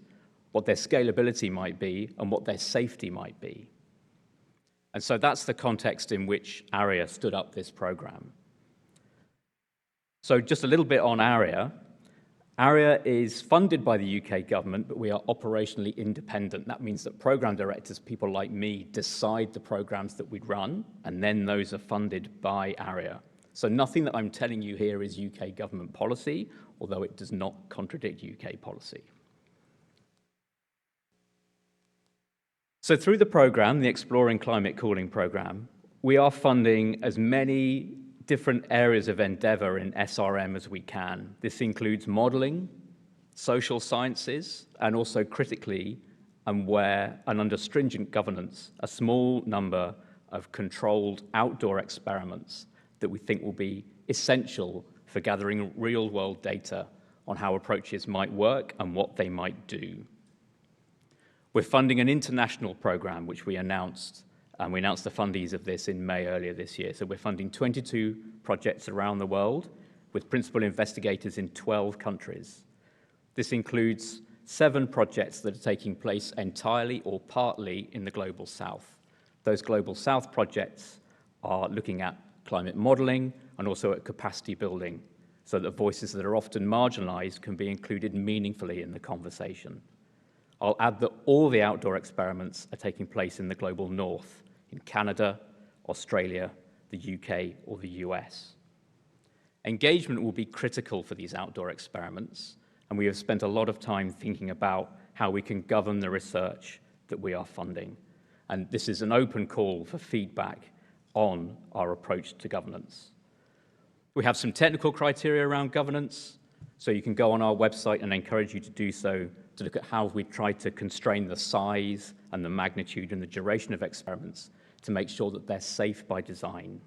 what their scalability might be, and what their safety might be. And so that's the context in which ARIA stood up this program. So just a little bit on ARIA. ARIA is funded by the UK government, but we are operationally independent. That means that program directors, people like me, decide the programs that we'd run, and then those are funded by ARIA. So nothing that I'm telling you here is UK government policy, although it does not contradict UK policy. So through the program, the Exploring Climate Cooling program, we are funding as many different areas of endeavor in SRM as we can. This includes modeling, social sciences, and also critically, and under stringent governance, a small number of controlled outdoor experiments that we think will be essential for gathering real-world data on how approaches might work and what they might do. We're funding an international program, which we announced, and we announced the fundees of this in May earlier this year. So we're funding 22 projects around the world with principal investigators in 12 countries. This includes 7 projects that are taking place entirely or partly in the Global South. Those Global South projects are looking at climate modeling and also at capacity building, so that voices that are often marginalized can be included meaningfully in the conversation. I'll add that all the outdoor experiments are taking place in the global north, in Canada, Australia, the UK, or the US. Engagement will be critical for these outdoor experiments, and we have spent a lot of time thinking about how we can govern the research that we are funding. And this is an open call for feedback on our approach to governance. We have some technical criteria around governance, so you can go on our website, and I encourage you to do so, to look at how we try to constrain the size and the magnitude and the duration of experiments to make sure that they're safe by design.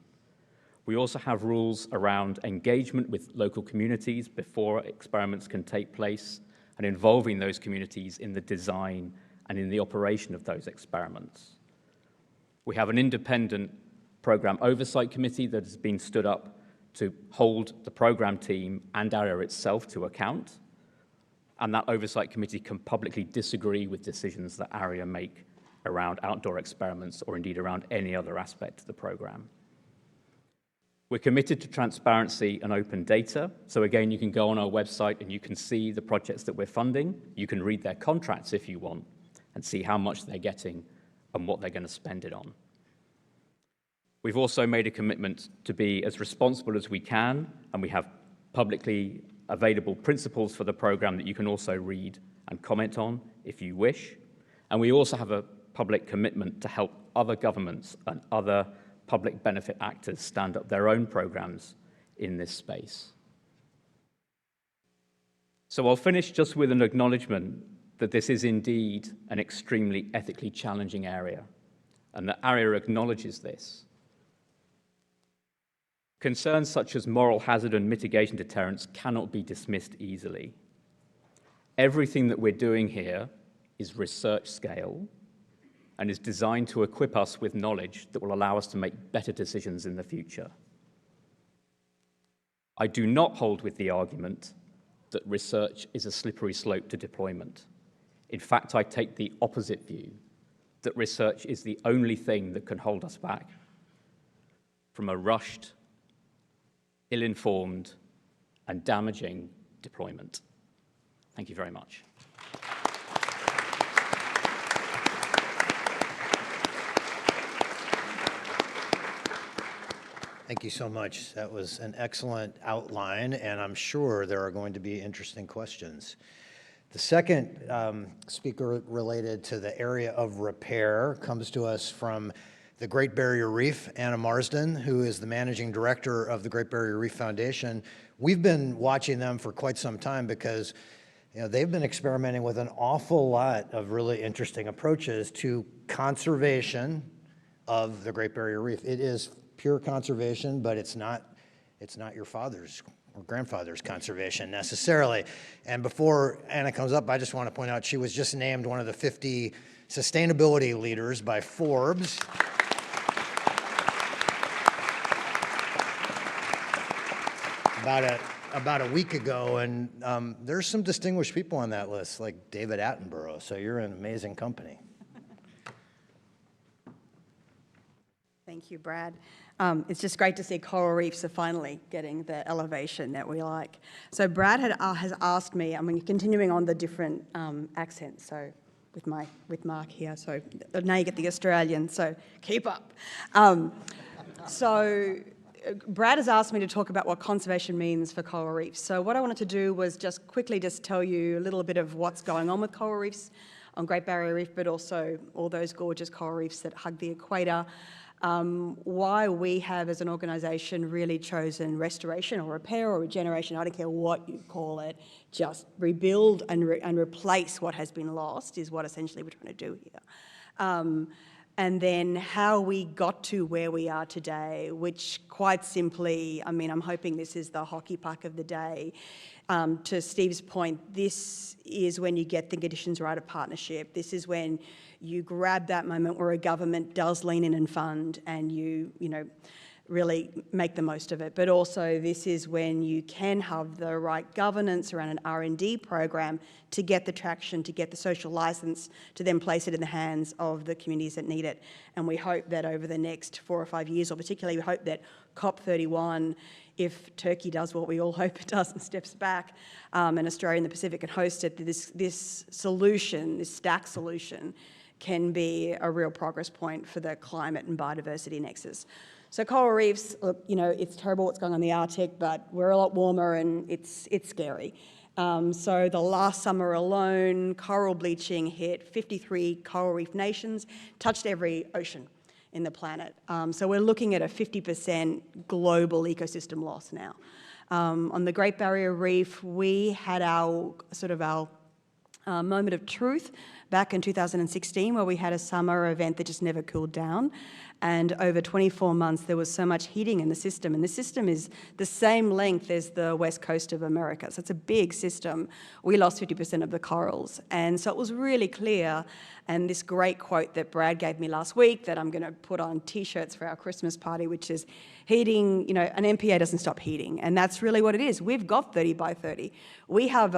We also have rules around engagement with local communities before experiments can take place and involving those communities in the design and in the operation of those experiments. We have an independent program oversight committee that has been stood up to hold the program team and ARIA itself to account. And that oversight committee can publicly disagree with decisions that ARIA make around outdoor experiments or indeed around any other aspect of the program. We're committed to transparency and open data. So again, you can go on our website and you can see the projects that we're funding. You can read their contracts if you want and see how much they're getting and what they're going to spend it on. We've also made a commitment to be as responsible as we can, and we have publicly available principles for the program that you can also read and comment on if you wish. And we also have a public commitment to help other governments and other public benefit actors stand up their own programs in this space. So I'll finish just with an acknowledgement that this is indeed an extremely ethically challenging area, and that ARIA acknowledges this. Concerns such as moral hazard and mitigation deterrence cannot be dismissed easily. Everything that we're doing here is research scale and is designed to equip us with knowledge that will allow us to make better decisions in the future. I do not hold with the argument that research is a slippery slope to deployment. In fact, I take the opposite view, that research is the only thing that can hold us back from a rushed, ill-informed, and damaging deployment. Thank you very much. Thank you so much. That was an excellent outline, and I'm sure there are going to be interesting questions. The second speaker related to the area of repair comes to us from the Great Barrier Reef, Anna Marsden, who is the managing director of the Great Barrier Reef Foundation. We've been watching them for quite some time because they've been experimenting with an awful lot of really interesting approaches to conservation of the Great Barrier Reef. It is pure conservation, but it's not your father's or grandfather's conservation necessarily. And before Anna comes up, I just want to point out she was just named one of the 50 sustainability leaders by Forbes. About a week ago, and there's some distinguished people on that list, like David Attenborough, so you're in amazing company. Thank you, Brad. It's just great to see coral reefs are finally getting the elevation that we like. So Brad has asked me, I'm continuing on the different accents, so with Mark here, so now you get the Australian, so keep up. Brad has asked me to talk about what conservation means for coral reefs. So what I wanted to do was just quickly tell you a little bit of what's going on with coral reefs on Great Barrier Reef, but also all those gorgeous coral reefs that hug the equator. Why we have, as an organisation, really chosen restoration or repair or regeneration, I don't care what you call it, just rebuild and replace what has been lost is what essentially we're trying to do here. And then how we got to where we are today, which quite simply, I mean, I'm hoping this is the hockey puck of the day. To Steve's point, this is when you get the conditions right of partnership. This is when you grab that moment where a government does lean in and fund and you really make the most of it. But also this is when you can have the right governance around an R&D program to get the traction, to get the social license, to then place it in the hands of the communities that need it. And we hope that over the next 4 or 5 years, or particularly we hope that COP31, if Turkey does what we all hope it does and steps back, and Australia and the Pacific can host it, this solution, this stack solution, can be a real progress point for the climate and biodiversity nexus. So coral reefs, look, it's terrible what's going on in the Arctic, but we're a lot warmer and it's scary. So the last summer alone, coral bleaching hit 53 coral reef nations, touched every ocean in the planet. So we're looking at a 50% global ecosystem loss now. On the Great Barrier Reef, we had our moment of truth back in 2016, where we had a summer event that just never cooled down. And over 24 months, there was so much heating in the system. And the system is the same length as the west coast of America. So it's a big system. We lost 50% of the corals. And so it was really clear. And this great quote that Brad gave me last week that I'm going to put on T-shirts for our Christmas party, which is heating, an MPA doesn't stop heating. And that's really what it is. We've got 30 by 30. We have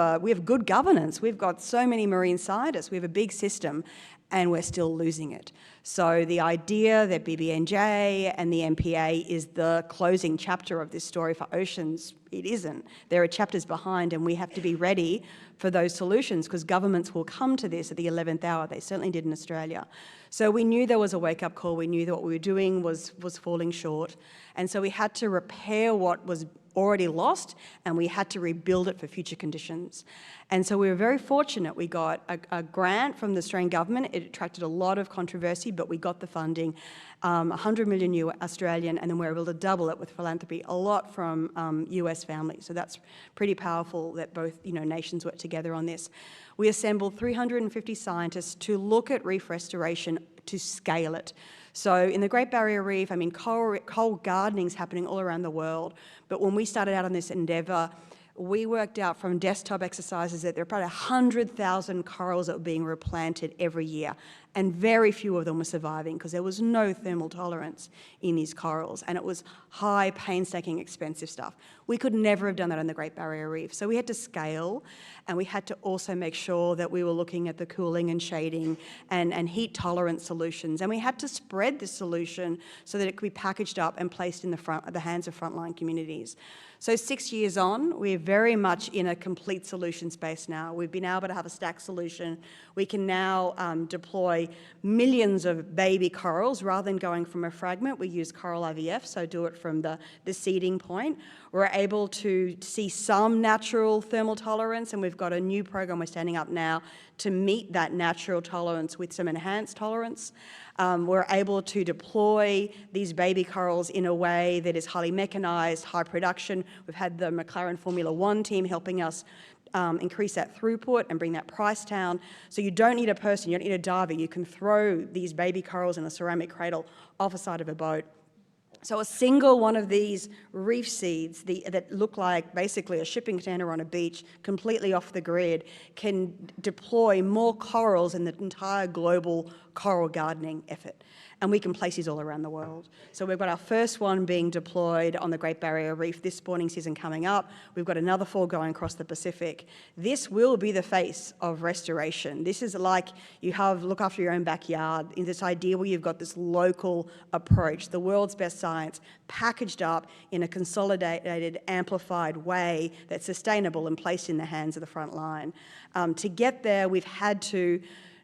good governance. We've got so many marine scientists. We have a big system, and we're still losing it. So the idea that BBNJ and the MPA is the closing chapter of this story for oceans, it isn't. There are chapters behind, and we have to be ready for those solutions, because governments will come to this at the 11th hour. They certainly did in Australia. So we knew there was a wake-up call. We knew that what we were doing was falling short. And so we had to repair what was already lost, and we had to rebuild it for future conditions. And so we were very fortunate. We got a grant from the Australian government. It attracted a lot of controversy, but we got the funding, 100 million Australian, and then we were able to double it with philanthropy, a lot from US families. So that's pretty powerful that both nations worked together on this. We assembled 350 scientists to look at reef restoration to scale it. So in the Great Barrier Reef, I mean, coral gardening is happening all around the world. But when we started out on this endeavour, we worked out from desktop exercises that there are probably 100,000 corals that were being replanted every year, and very few of them were surviving because there was no thermal tolerance in these corals, and it was high, painstaking, expensive stuff. We could never have done that on the Great Barrier Reef, so we had to scale, and we had to also make sure that we were looking at the cooling and shading and heat-tolerant solutions, and we had to spread this solution so that it could be packaged up and placed in the hands of frontline communities. So 6 years on, we're very much in a complete solution space now. We've been able to have a stack solution. We can now deploy millions of baby corals. Rather than going from a fragment, we use coral IVF, so do it from the seeding point. We're able to see some natural thermal tolerance, and we've got a new program we're standing up now to meet that natural tolerance with some enhanced tolerance. We're able to deploy these baby corals in a way that is highly mechanized, high production. We've had the McLaren Formula One team helping us increase that throughput and bring that price down. So you don't need a person, you don't need a diver. You can throw these baby corals in a ceramic cradle off the side of a boat. So a single one of these reef seeds that look like basically a shipping container on a beach, completely off the grid, can deploy more corals in the entire global coral gardening effort. And we can place these all around the world. So we've got our first one being deployed on the Great Barrier Reef this spawning season coming up. We've got another 4 going across the Pacific. This will be the face of restoration. This is like you look after your own backyard, in this idea where you've got this local approach, the world's best science, packaged up in a consolidated, amplified way that's sustainable and placed in the hands of the front line. To get there, we've had to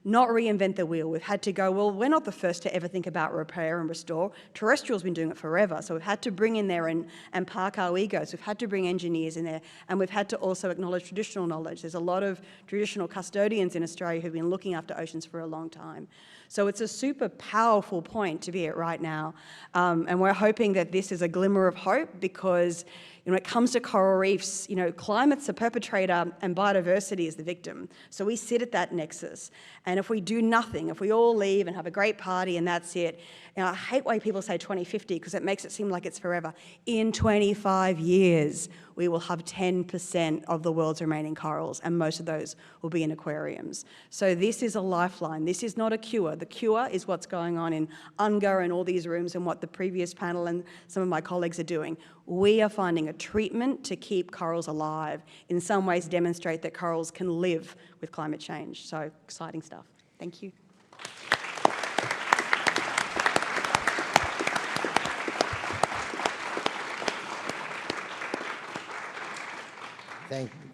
not reinvent the wheel. We've had to go, well, we're not the first to ever think about repair and restore. Terrestrial's been doing it forever, so we've had to bring in there and park our egos. We've had to bring engineers in there, and we've had to also acknowledge traditional knowledge. There's a lot of traditional custodians in Australia who've been looking after oceans for a long time. So it's a super powerful point to be at right now, and we're hoping that this is a glimmer of hope because when it comes to coral reefs, climate's the perpetrator and biodiversity is the victim. So we sit at that nexus. And if we do nothing, if we all leave and have a great party and that's it, I hate why people say 2050 because it makes it seem like it's forever. In 25 years, we will have 10% of the world's remaining corals, and most of those will be in aquariums. So this is a lifeline. This is not a cure. The cure is what's going on in UNGA and all these rooms and what the previous panel and some of my colleagues are doing. We are finding a treatment to keep corals alive, in some ways demonstrate that corals can live with climate change. So exciting stuff. Thank you.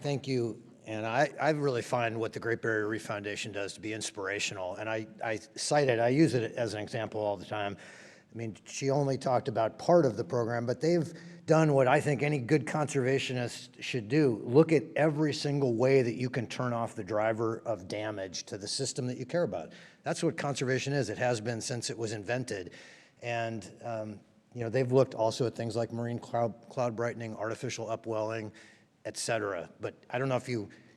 Thank you. And I really find what the Great Barrier Reef Foundation does to be inspirational. And I cite it, I use it as an example all the time. I mean, she only talked about part of the program, but they've done what I think any good conservationist should do. Look at every single way that you can turn off the driver of damage to the system that you care about. That's what conservation is. It has been since it was invented. And they've looked also at things like marine cloud brightening, artificial upwelling, et cetera. But I don't know if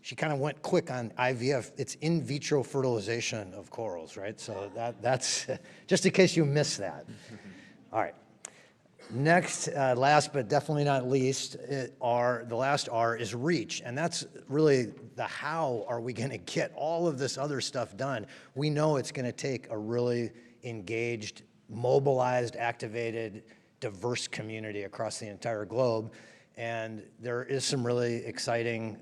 she kind of went quick on IVF. It's in vitro fertilization of corals, right? So that's just in case you missed that. All right. Next, last but definitely not least, the last R is reach. And that's really the how are we going to get all of this other stuff done. We know it's going to take a really engaged, mobilized, activated, diverse community across the entire globe. And there is some really exciting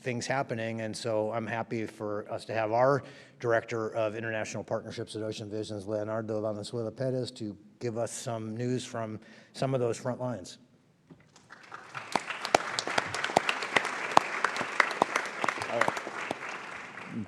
things happening. And so I'm happy for us to have our Director of International Partnerships at Ocean Visions, Leonardo Valenzuela Perez, to give us some news from some of those front lines.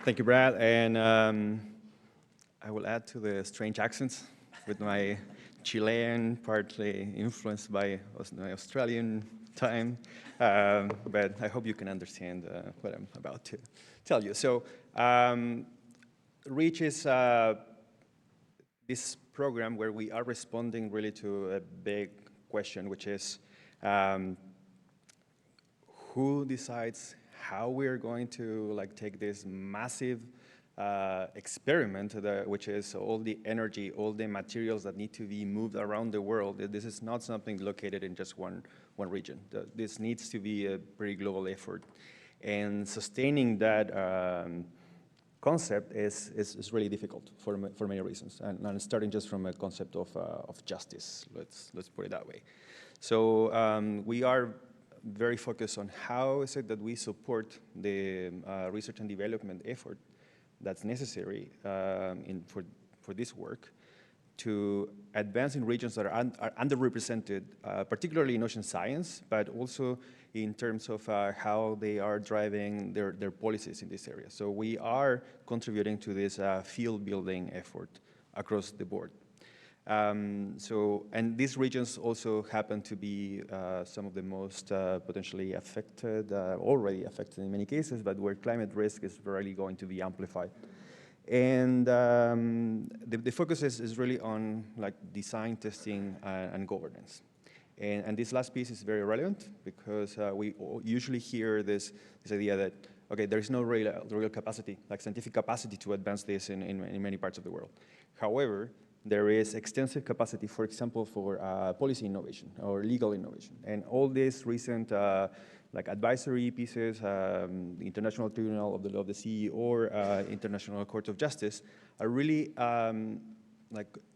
Thank you, Brad. And I will add to the strange accents with my Chilean, partly influenced by Australian time, but I hope you can understand what I'm about to tell you. So REACH is this program where we are responding really to a big question, which is who decides how we're going to take this massive experiment, which is all the energy, all the materials that need to be moved around the world. This is not something located in just one region. This needs to be a pretty global effort. And sustaining that concept is really difficult for many reasons. And starting just from a concept of justice, let's put it that way. So we are very focused on how is it that we support the research and development effort that's necessary for this work to advance in regions that are underrepresented, particularly in ocean science, but also in terms of how they are driving their policies in this area. So we are contributing to this field building effort across the board. And these regions also happen to be some of the most potentially affected, already affected in many cases, but where climate risk is really going to be amplified. And the focus is really on design, testing, and governance. And this last piece is very relevant because we usually hear this idea that, okay, there is no real capacity, scientific capacity to advance this in many parts of the world. However, there is extensive capacity, for example, for policy innovation or legal innovation. And all these recent advisory pieces, the International Tribunal of the Sea or International Court of Justice are really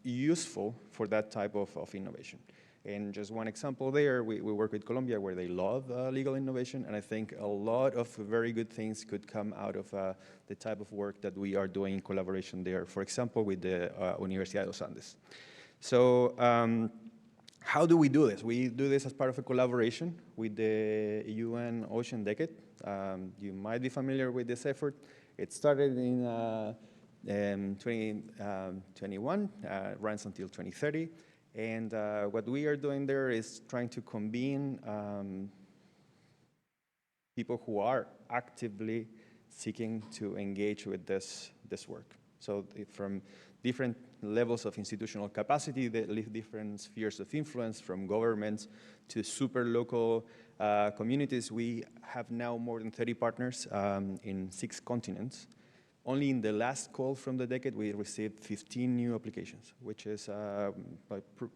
useful for that type of innovation. And just one example there, we work with Colombia where they love legal innovation, and I think a lot of very good things could come out of the type of work that we are doing in collaboration there, for example, with the Universidad de los Andes. So how do we do this? We do this as part of a collaboration with the UN Ocean Decade. You might be familiar with this effort. It started in 2021, runs until 2030. And what we are doing there is trying to convene people who are actively seeking to engage with this work. So from different levels of institutional capacity, different spheres of influence, from governments to super local communities, we have now more than 30 partners in 6 continents. Only in the last call from the decade, we received 15 new applications, which is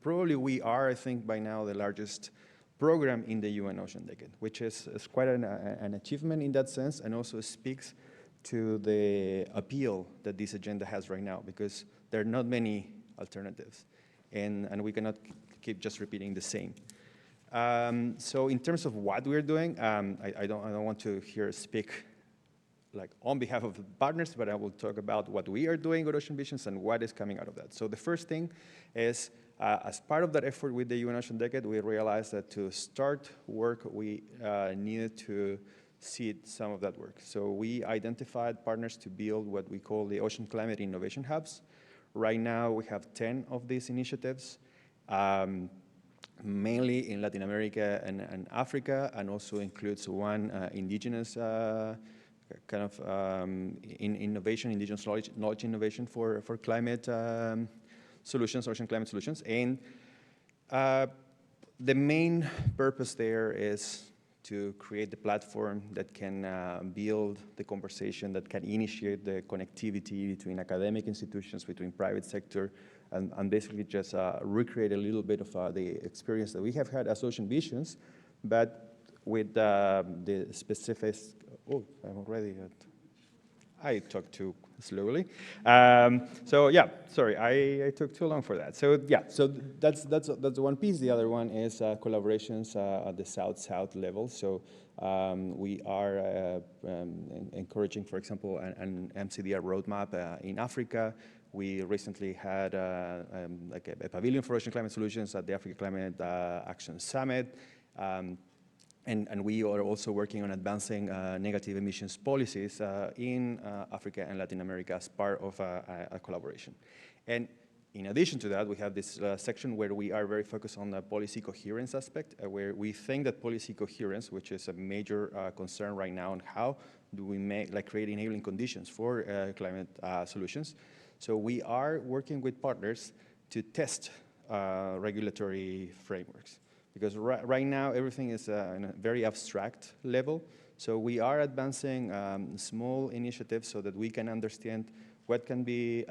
probably we are, I think, by now the largest program in the UN Ocean Decade, which is quite an achievement in that sense, and also speaks to the appeal that this agenda has right now, because there are not many alternatives, and we cannot keep just repeating the same. So in terms of what we're doing, I don't want to here speak on behalf of the partners, but I will talk about what we are doing with Ocean Visions and what is coming out of that. So the first thing is, as part of that effort with the UN Ocean Decade, we realized that to start work, we needed to seed some of that work. So we identified partners to build what we call the Ocean Climate Innovation Hubs. Right now, we have 10 of these initiatives, mainly in Latin America and Africa, and also includes one indigenous kind of innovation, indigenous knowledge innovation for climate solutions, ocean climate solutions. And the main purpose there is to create the platform that can build the conversation, that can initiate the connectivity between academic institutions, between private sector, and basically just recreate a little bit of the experience that we have had as Ocean Visions, but with the specifics. Oh, I'm already at, I talked too slowly. So yeah, sorry, I took too long for that. So yeah, so that's one piece. The other one is collaborations at the South-South level. So we are encouraging, for example, an MCDR roadmap in Africa. We recently had like a pavilion for ocean climate solutions at the Africa Climate Action Summit. And we are also working on advancing negative emissions policies in Africa and Latin America as part of a collaboration. And In addition to that, we have this section where we are very focused on the policy coherence aspect, where we think that policy coherence, which is a major concern right now, on how do we create enabling conditions for climate solutions. So we are working with partners to test regulatory frameworks. Because right now, everything is in a very abstract level. So we are advancing small initiatives so that we can understand what can be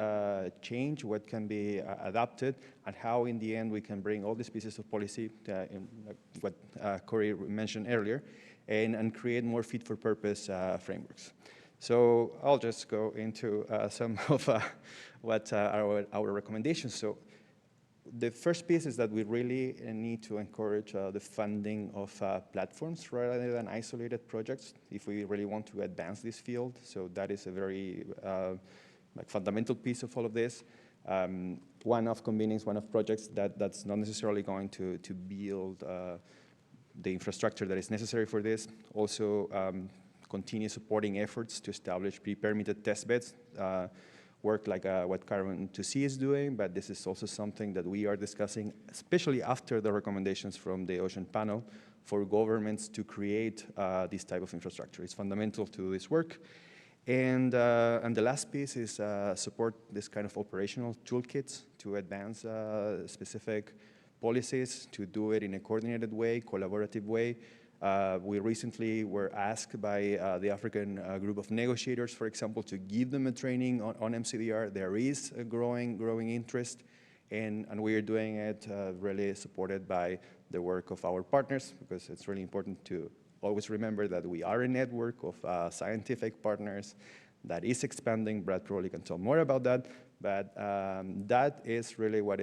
changed, what can be adapted, and how in the end we can bring all these pieces of policy, what Corey mentioned earlier, and create more fit-for-purpose frameworks. So I'll just go into some of what are our recommendations. So the first piece is that we really need to encourage the funding of platforms rather than isolated projects if we really want to advance this field. So that is a very fundamental piece of all of this. One-off convenings, one-off projects, that's not necessarily going to build the infrastructure that is necessary for this. Also, continue supporting efforts to establish pre-permitted test beds, work like what Carbon2C is doing, but this is also something that we are discussing, especially after the recommendations from the Ocean Panel, for governments to create this type of infrastructure. It's fundamental to this work. And the last piece is support this kind of operational toolkits to advance specific policies, to do it in a coordinated way, collaborative way. We recently were asked by the African group of negotiators, for example, to give them a training on MCDR. There is a growing interest, and we are doing it really supported by the work of our partners, because it's really important to always remember that we are a network of scientific partners that is expanding. Brad probably can tell more about that, but that is really what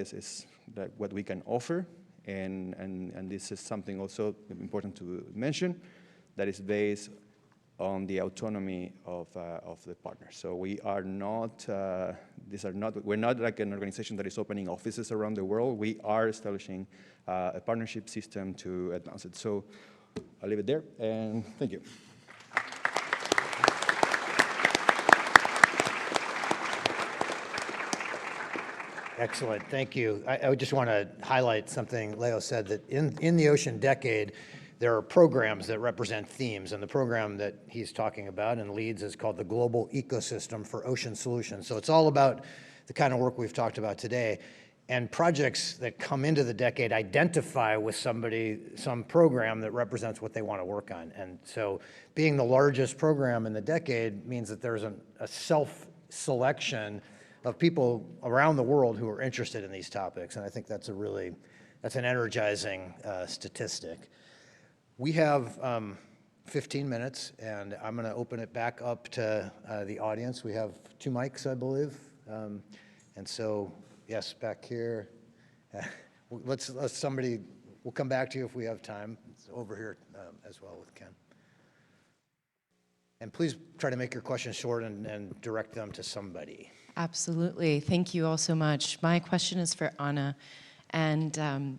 what we can offer, and this is something also important to mention, that is based on the autonomy of the partners. So we are not, we're not like an organization that is opening offices around the world. We are establishing a partnership system to advance it. So I'll leave it there, and thank you. Excellent, thank you. I just want to highlight something Leo said, that in the Ocean Decade, there are programs that represent themes, and the program that he's talking about and leads is called the Global Ecosystem for Ocean Solutions. So it's all about the kind of work we've talked about today. And projects that come into the decade identify with some program that represents what they want to work on. And so being the largest program in the decade means that there's a self-selection of people around the world who are interested in these topics. And I think that's an energizing statistic. We have 15 minutes, and I'm going to open it back up to the audience. We have 2 mics, I believe. And so, yes, back here. Let's somebody, we'll come back to you if we have time. It's over here as well with Ken. And please try to make your questions short and direct them to somebody. Absolutely. Thank you all so much. My question is for Anna, and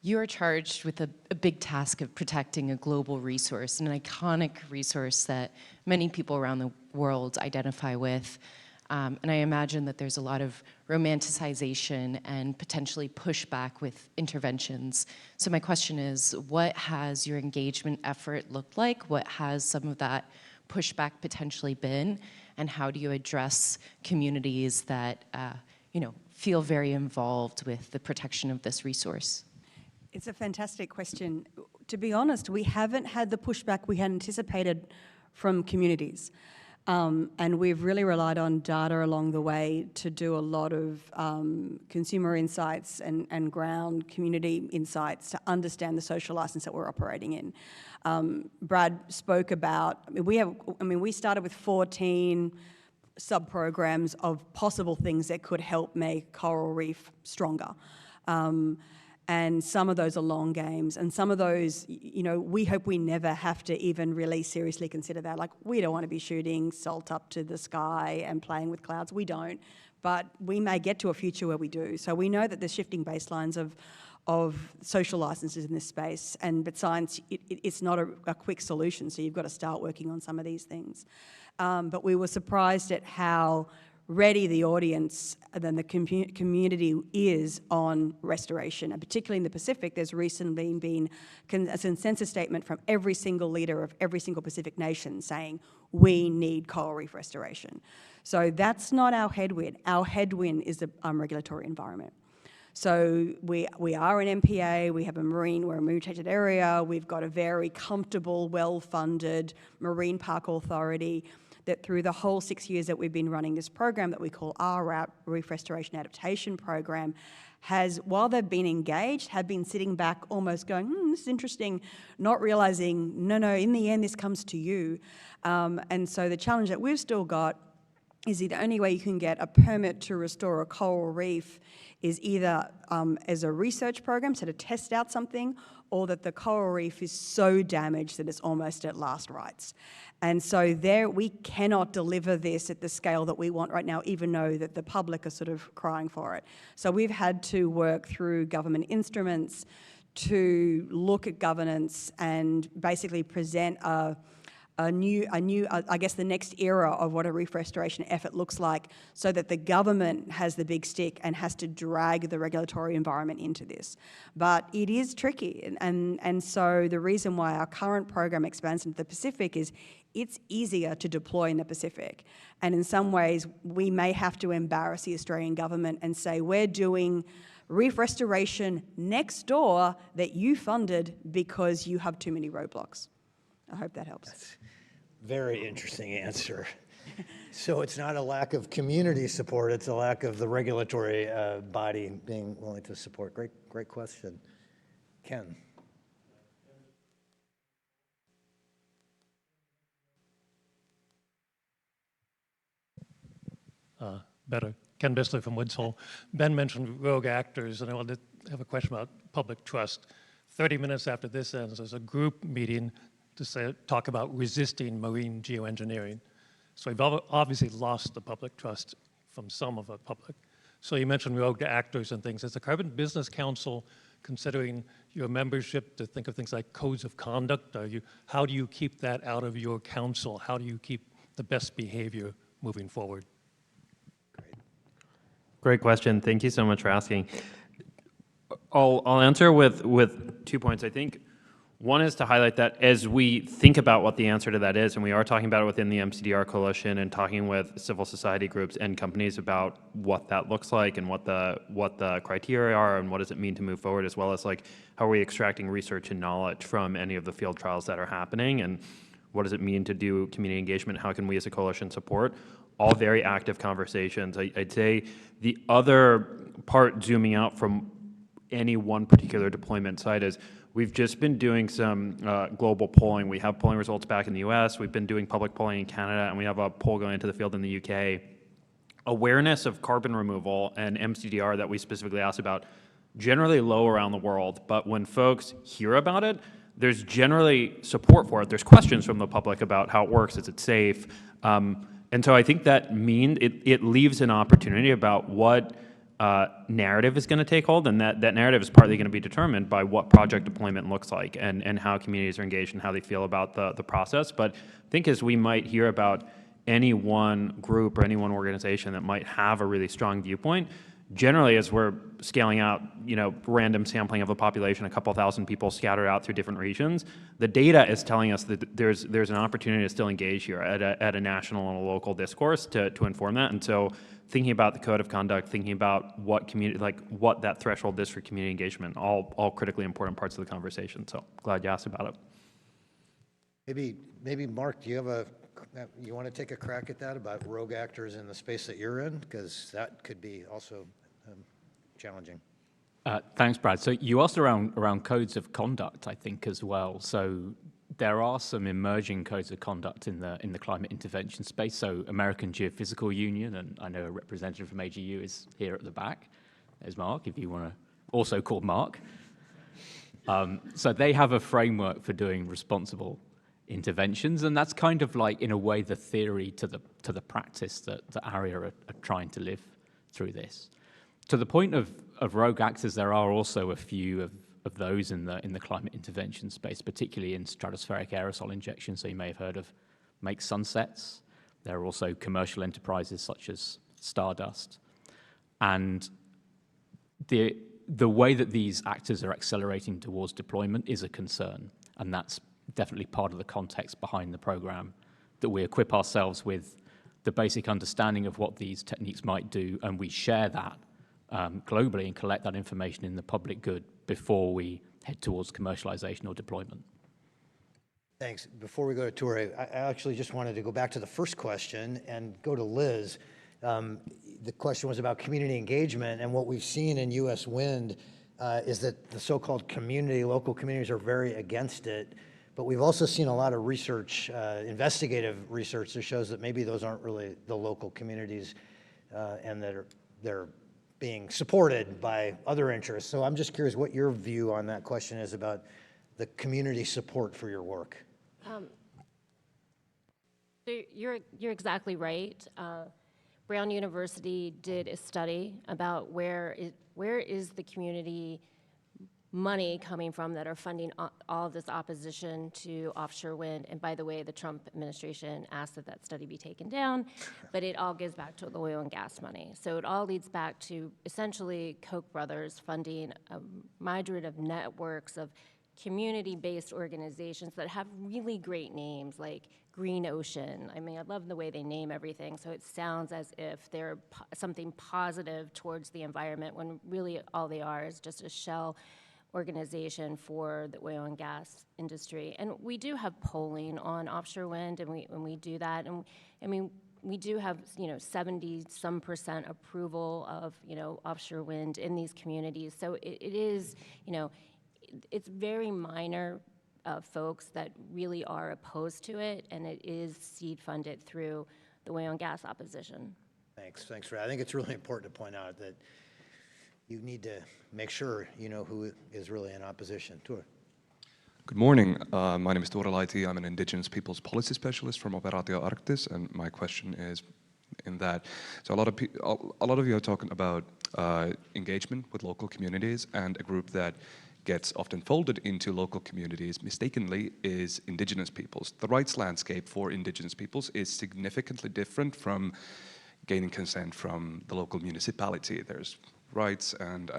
you are charged with a big task of protecting a global resource, an iconic resource that many people around the world identify with. And I imagine that there's a lot of romanticization and potentially pushback with interventions. So my question is, what has your engagement effort looked like? What has some of that pushback potentially been? And how do you address communities that feel very involved with the protection of this resource? It's a fantastic question. To be honest, we haven't had the pushback we had anticipated from communities. And we've really relied on data along the way to do a lot of consumer insights and ground community insights to understand the social license that we're operating in. Brad spoke about, we started with 14 sub-programs of possible things that could help make coral reef stronger. And some of those are long games, and some of those, we hope we never have to even really seriously consider that. Like, we don't want to be shooting salt up to the sky and playing with clouds. We don't, but we may get to a future where we do. So we know that there's shifting baselines of social licenses in this space, but science, it's not a quick solution, so you've got to start working on some of these things. But we were surprised at how ready the audience and the community is on restoration. And particularly in the Pacific, there's recently been a consensus statement from every single leader of every single Pacific nation saying, we need coral reef restoration. So that's not our headwind. Our headwind is the regulatory environment. So we are an MPA, we're a marine protected area, we've got a very comfortable, well-funded marine park authority that through the whole 6 years that we've been running this program that we call RRAP, Reef Restoration Adaptation Program, has, while they've been engaged, have been sitting back almost going, this is interesting, not realizing, no, in the end this comes to you. And so the challenge that we've still got is the only way you can get a permit to restore a coral reef is either as a research program, so to test out something, or that the coral reef is so damaged that it's almost at last rites. And so there, we cannot deliver this at the scale that we want right now, even though that the public are sort of crying for it. So we've had to work through government instruments to look at governance and basically present a new, I guess, the next era of what a reef restoration effort looks like, so that the government has the big stick and has to drag the regulatory environment into this. But it is tricky, and so the reason why our current program expands into the Pacific is it's easier to deploy in the Pacific. And in some ways, we may have to embarrass the Australian government and say, we're doing reef restoration next door that you funded because you have too many roadblocks. I hope that helps. That's very interesting answer. So it's not a lack of community support, it's a lack of the regulatory body being willing to support. Great question. Ken. Better. Ken Bissler from Woods Hole. Ben mentioned rogue actors, and I wanted to have a question about public trust. 30 minutes after this ends, there's a group meeting to talk about resisting marine geoengineering. So we've obviously lost the public trust from some of the public. So you mentioned rogue actors and things. Is the Carbon Business Council considering your membership to think of things like codes of conduct? How do you keep that out of your council? How do you keep the best behavior moving forward? Great question. Thank you so much for asking. I'll answer with 2 points. I think one is to highlight that as we think about what the answer to that is, and we are talking about it within the MCDR coalition and talking with civil society groups and companies about what that looks like and what the criteria are and what does it mean to move forward, as well as like how are we extracting research and knowledge from any of the field trials that are happening, and what does it mean to do community engagement, how can we as a coalition support? All very active conversations. I'd say the other part, zooming out from any one particular deployment site, is we've just been doing some global polling. We have polling results back in the US, we've been doing public polling in Canada, and we have a poll going into the field in the UK. Awareness of carbon removal and MCDR that we specifically asked about, generally low around the world, but when folks hear about it, there's generally support for it. There's questions from the public about how it works, is it safe? And so I think that it leaves an opportunity about what narrative is going to take hold, and that narrative is partly going to be determined by what project deployment looks like and how communities are engaged and how they feel about the process. But I think as we might hear about any one group or any one organization that might have a really strong viewpoint, generally as we're scaling out, random sampling of a population, a couple thousand people scattered out through different regions, the data is telling us that there's an opportunity to still engage here at a national and a local discourse to inform that. And so thinking about the code of conduct, thinking about what that threshold is for community engagement, all critically important parts of the conversation. So glad you asked about it. Maybe Mark, do you want to take a crack at that about rogue actors in the space that you're in? Because that could be also challenging. Thanks, Brad. So you asked around codes of conduct, I think, as well. So there are some emerging codes of conduct in the climate intervention space. So American Geophysical Union, and I know a representative from AGU is here at the back. There's Mark, if you want to, also called Mark. So they have a framework for doing responsible interventions, and that's kind of like, in a way, the theory to the practice that ARIA are trying to live through this. To the point of rogue actors, there are also a few of those in the climate intervention space, particularly in stratospheric aerosol injection. So you may have heard of Make Sunsets. There are also commercial enterprises such as stardust. And the way that these actors are accelerating towards deployment is a concern, and that's definitely part of the context behind the program, that we equip ourselves with the basic understanding of what these techniques might do, and we share that globally and collect that information in the public good before we head towards commercialization or deployment. Thanks. Before we go to Ture, I actually just wanted to go back to the first question and go to Liz. The question was about community engagement, and what we've seen in U.S. wind is that the so-called local communities are very against it. But we've also seen a lot of research, investigative research, that shows that maybe those aren't really the local communities and that they're being supported by other interests. So I'm just curious what your view on that question is about the community support for your work. You're exactly right. Brown University did a study about where is the community money coming from that are funding all of this opposition to offshore wind. And by the way, the Trump administration asked that that study be taken down, but it all goes back to the oil and gas money. So it all leads back to essentially Koch brothers funding a myriad of networks of community-based organizations that have really great names like Green Ocean. I mean, I love the way they name everything, so it sounds as if they're something positive towards the environment when really all they are is just a shell organization for the oil and gas industry. And we do have polling on offshore wind, and we do that. And I mean, we do have 70-some% approval of offshore wind in these communities. So it is it's very minor folks that really are opposed to it, and it is seed funded through the oil and gas opposition. Thanks for that. I think it's really important to point out that you need to make sure you know who is really in opposition. Ture. Good morning. My name is Ture Laiti. I'm an Indigenous Peoples Policy Specialist from Operatio Arctis, and my question is in that. So a lot of you are talking about engagement with local communities, and a group that gets often folded into local communities mistakenly is Indigenous peoples. The rights landscape for Indigenous peoples is significantly different from gaining consent from the local municipality. There's rights and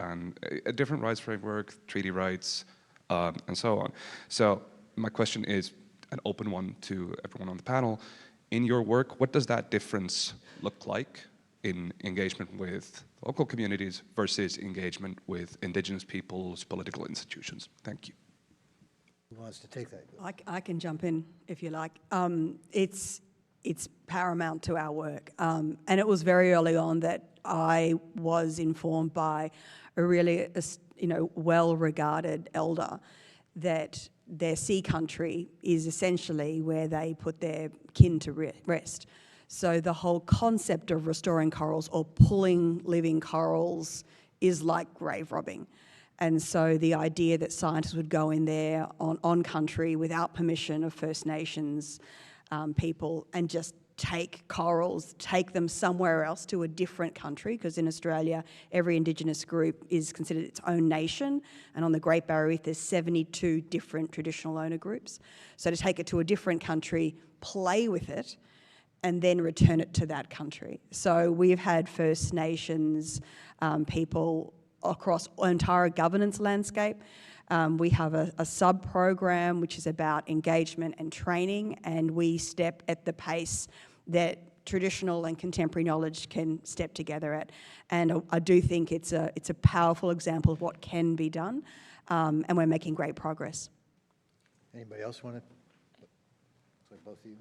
a different rights framework, treaty rights, and so on. So my question is an open one to everyone on the panel. In your work, what does that difference look like in engagement with local communities versus engagement with Indigenous peoples' political institutions? Thank you. Who wants to take that? I can jump in if you like. It's paramount to our work. And it was very early on that I was informed by a really well-regarded elder that their sea country is essentially where they put their kin to rest. So the whole concept of restoring corals or pulling living corals is like grave robbing. And so the idea that scientists would go in there on country without permission of First Nations people and just take corals, take them somewhere else to a different country, because in Australia, every Indigenous group is considered its own nation, and on the Great Barrier Reef, there's 72 different traditional owner groups. So to take it to a different country, play with it, and then return it to that country. So we've had First Nations people across the entire governance landscape. We have a sub-program which is about engagement and training, and we step at the pace that traditional and contemporary knowledge can step together at. And I do think it's a powerful example of what can be done, and we're making great progress. Anybody else want to? So both of you.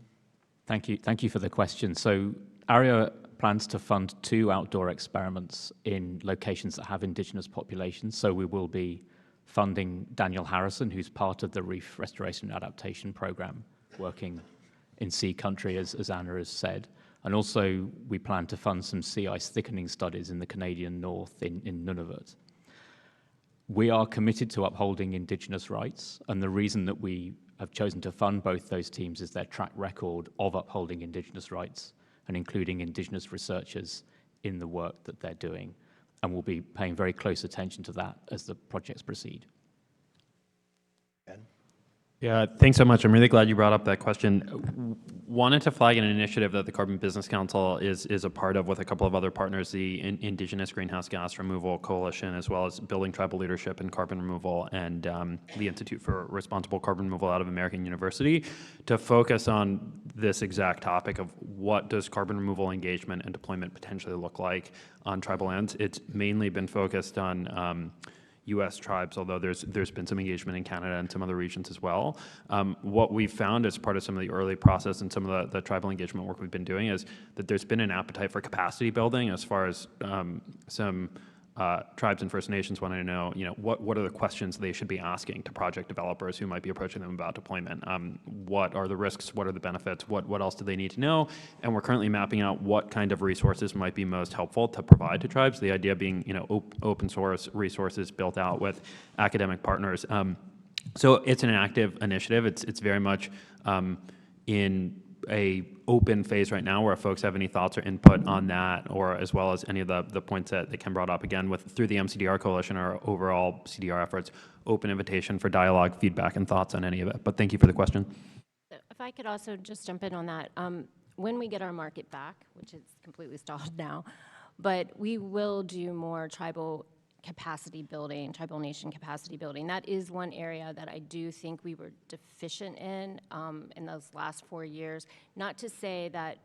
Thank you for the question. So ARIA plans to fund 2 outdoor experiments in locations that have Indigenous populations. So we will be funding Daniel Harrison, who's part of the Reef Restoration and Adaptation Program, working in sea country, as Anna has said. And also, we plan to fund some sea ice thickening studies in the Canadian North in Nunavut. We are committed to upholding Indigenous rights, and the reason that we have chosen to fund both those teams is their track record of upholding Indigenous rights and including Indigenous researchers in the work that they're doing. And we'll be paying very close attention to that as the projects proceed. Ben? Yeah, thanks so much. I'm really glad you brought up that question. Wanted to flag an initiative that the Carbon Business Council is a part of with a couple of other partners, the Indigenous Greenhouse Gas Removal Coalition, as well as Building Tribal Leadership in Carbon Removal, and the Institute for Responsible Carbon Removal out of American University, to focus on this exact topic of what does carbon removal engagement and deployment potentially look like on tribal lands. It's mainly been focused on U.S. tribes, although there's been some engagement in Canada and some other regions as well. What we've found as part of some of the early process and some of the tribal engagement work we've been doing is that there's been an appetite for capacity building as far as some tribes and First Nations wanting to know, what are the questions they should be asking to project developers who might be approaching them about deployment? What are the risks? What are the benefits? What else do they need to know? And we're currently mapping out what kind of resources might be most helpful to provide to tribes. The idea being, open source resources built out with academic partners. So it's an active initiative. It's very much in a open phase right now where if folks have any thoughts or input on that, or as well as any of the points that Ken brought up again through the MCDR Coalition or overall CDR efforts, open invitation for dialogue, feedback, and thoughts on any of it. But thank you for the question. If I could also just jump in on that. When we get our market back, which is completely stalled now, but we will do more tribal capacity building, tribal nation capacity building. That is one area that I do think we were deficient in those last 4 years. Not to say that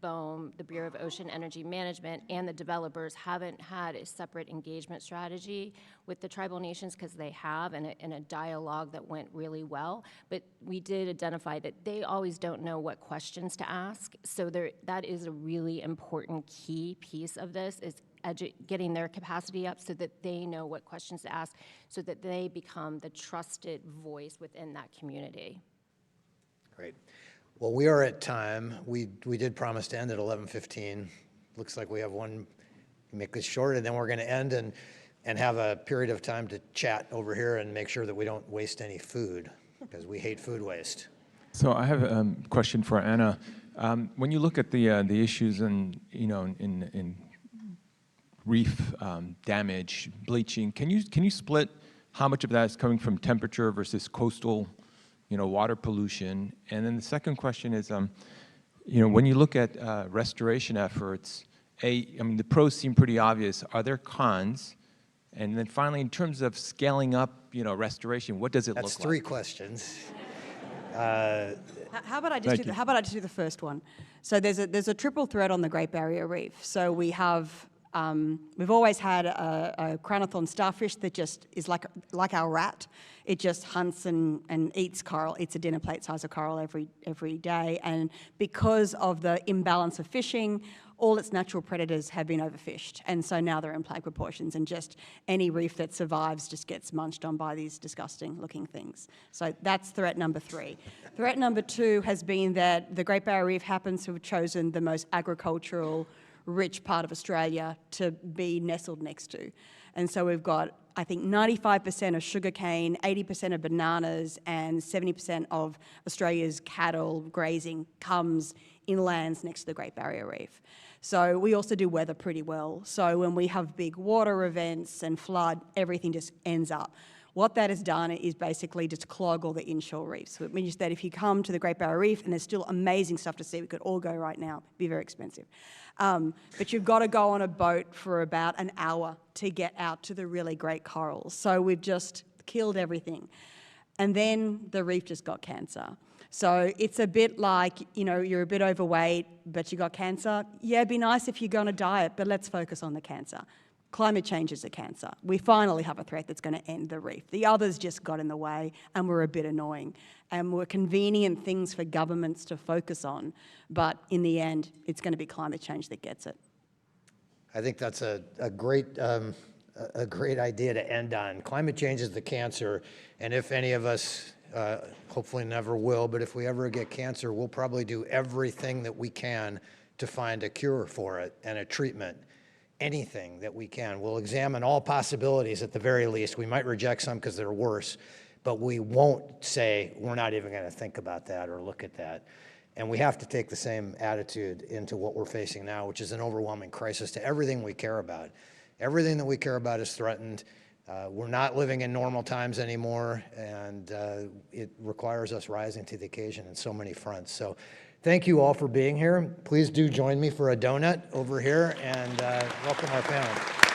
BOEM, the Bureau of Ocean Energy Management, and the developers haven't had a separate engagement strategy with the tribal nations, because they have, and a dialogue that went really well. But we did identify that they always don't know what questions to ask. So that is a really important key piece of this, is getting their capacity up so that they know what questions to ask, so that they become the trusted voice within that community. Great. Well, we are at time. We did promise to end at 11:15. Looks like we have one, make this short, and then we're going to end and have a period of time to chat over here and make sure that we don't waste any food, because we hate food waste. So I have a question for Anna. When you look at the issues in reef damage, bleaching, can you split how much of that is coming from temperature versus coastal water pollution? And then the second question is, when you look at restoration efforts, the pros seem pretty obvious. Are there cons? And then finally, in terms of scaling up, restoration, what does it look like? That's 3 questions. How about I just do the first one? So there's a triple threat on the Great Barrier Reef. So we have. We've always had a crown-of-thorn starfish that just is like our rat. It just hunts and eats coral, eats a dinner plate size of coral every day. And because of the imbalance of fishing, all its natural predators have been overfished. And so now they're in plague proportions, and just any reef that survives just gets munched on by these disgusting looking things. So that's threat number 3. Threat number 2 has been that the Great Barrier Reef happens to have chosen the most agricultural rich part of Australia to be nestled next to. And so we've got, I think, 95% of sugarcane, 80% of bananas, and 70% of Australia's cattle grazing comes inlands next to the Great Barrier Reef. So we also do weather pretty well. So when we have big water events and flood, everything just ends up. What that has done is basically just clog all the inshore reefs. So it means that if you come to the Great Barrier Reef, and there's still amazing stuff to see, we could all go right now, it'd be very expensive. But you've got to go on a boat for about an hour to get out to the really great corals. So we've just killed everything. And then the reef just got cancer. So it's a bit like, you're a bit overweight, but you got cancer. Yeah, it'd be nice if you go on a diet, but let's focus on the cancer. Climate change is a cancer. We finally have a threat that's going to end the reef. The others just got in the way and were a bit annoying and were convenient things for governments to focus on. But in the end, it's going to be climate change that gets it. I think that's a great idea to end on. Climate change is the cancer, and if any of us, hopefully never will, but if we ever get cancer, we'll probably do everything that we can to find a cure for it and a treatment. Anything that we can. We'll examine all possibilities at the very least. We might reject some because they're worse, but we won't say we're not even going to think about that or look at that. And we have to take the same attitude into what we're facing now, which is an overwhelming crisis to everything we care about. Everything that we care about is threatened. We're not living in normal times anymore, and it requires us rising to the occasion in so many fronts. So thank you all for being here. Please do join me for a donut over here, and welcome our panel.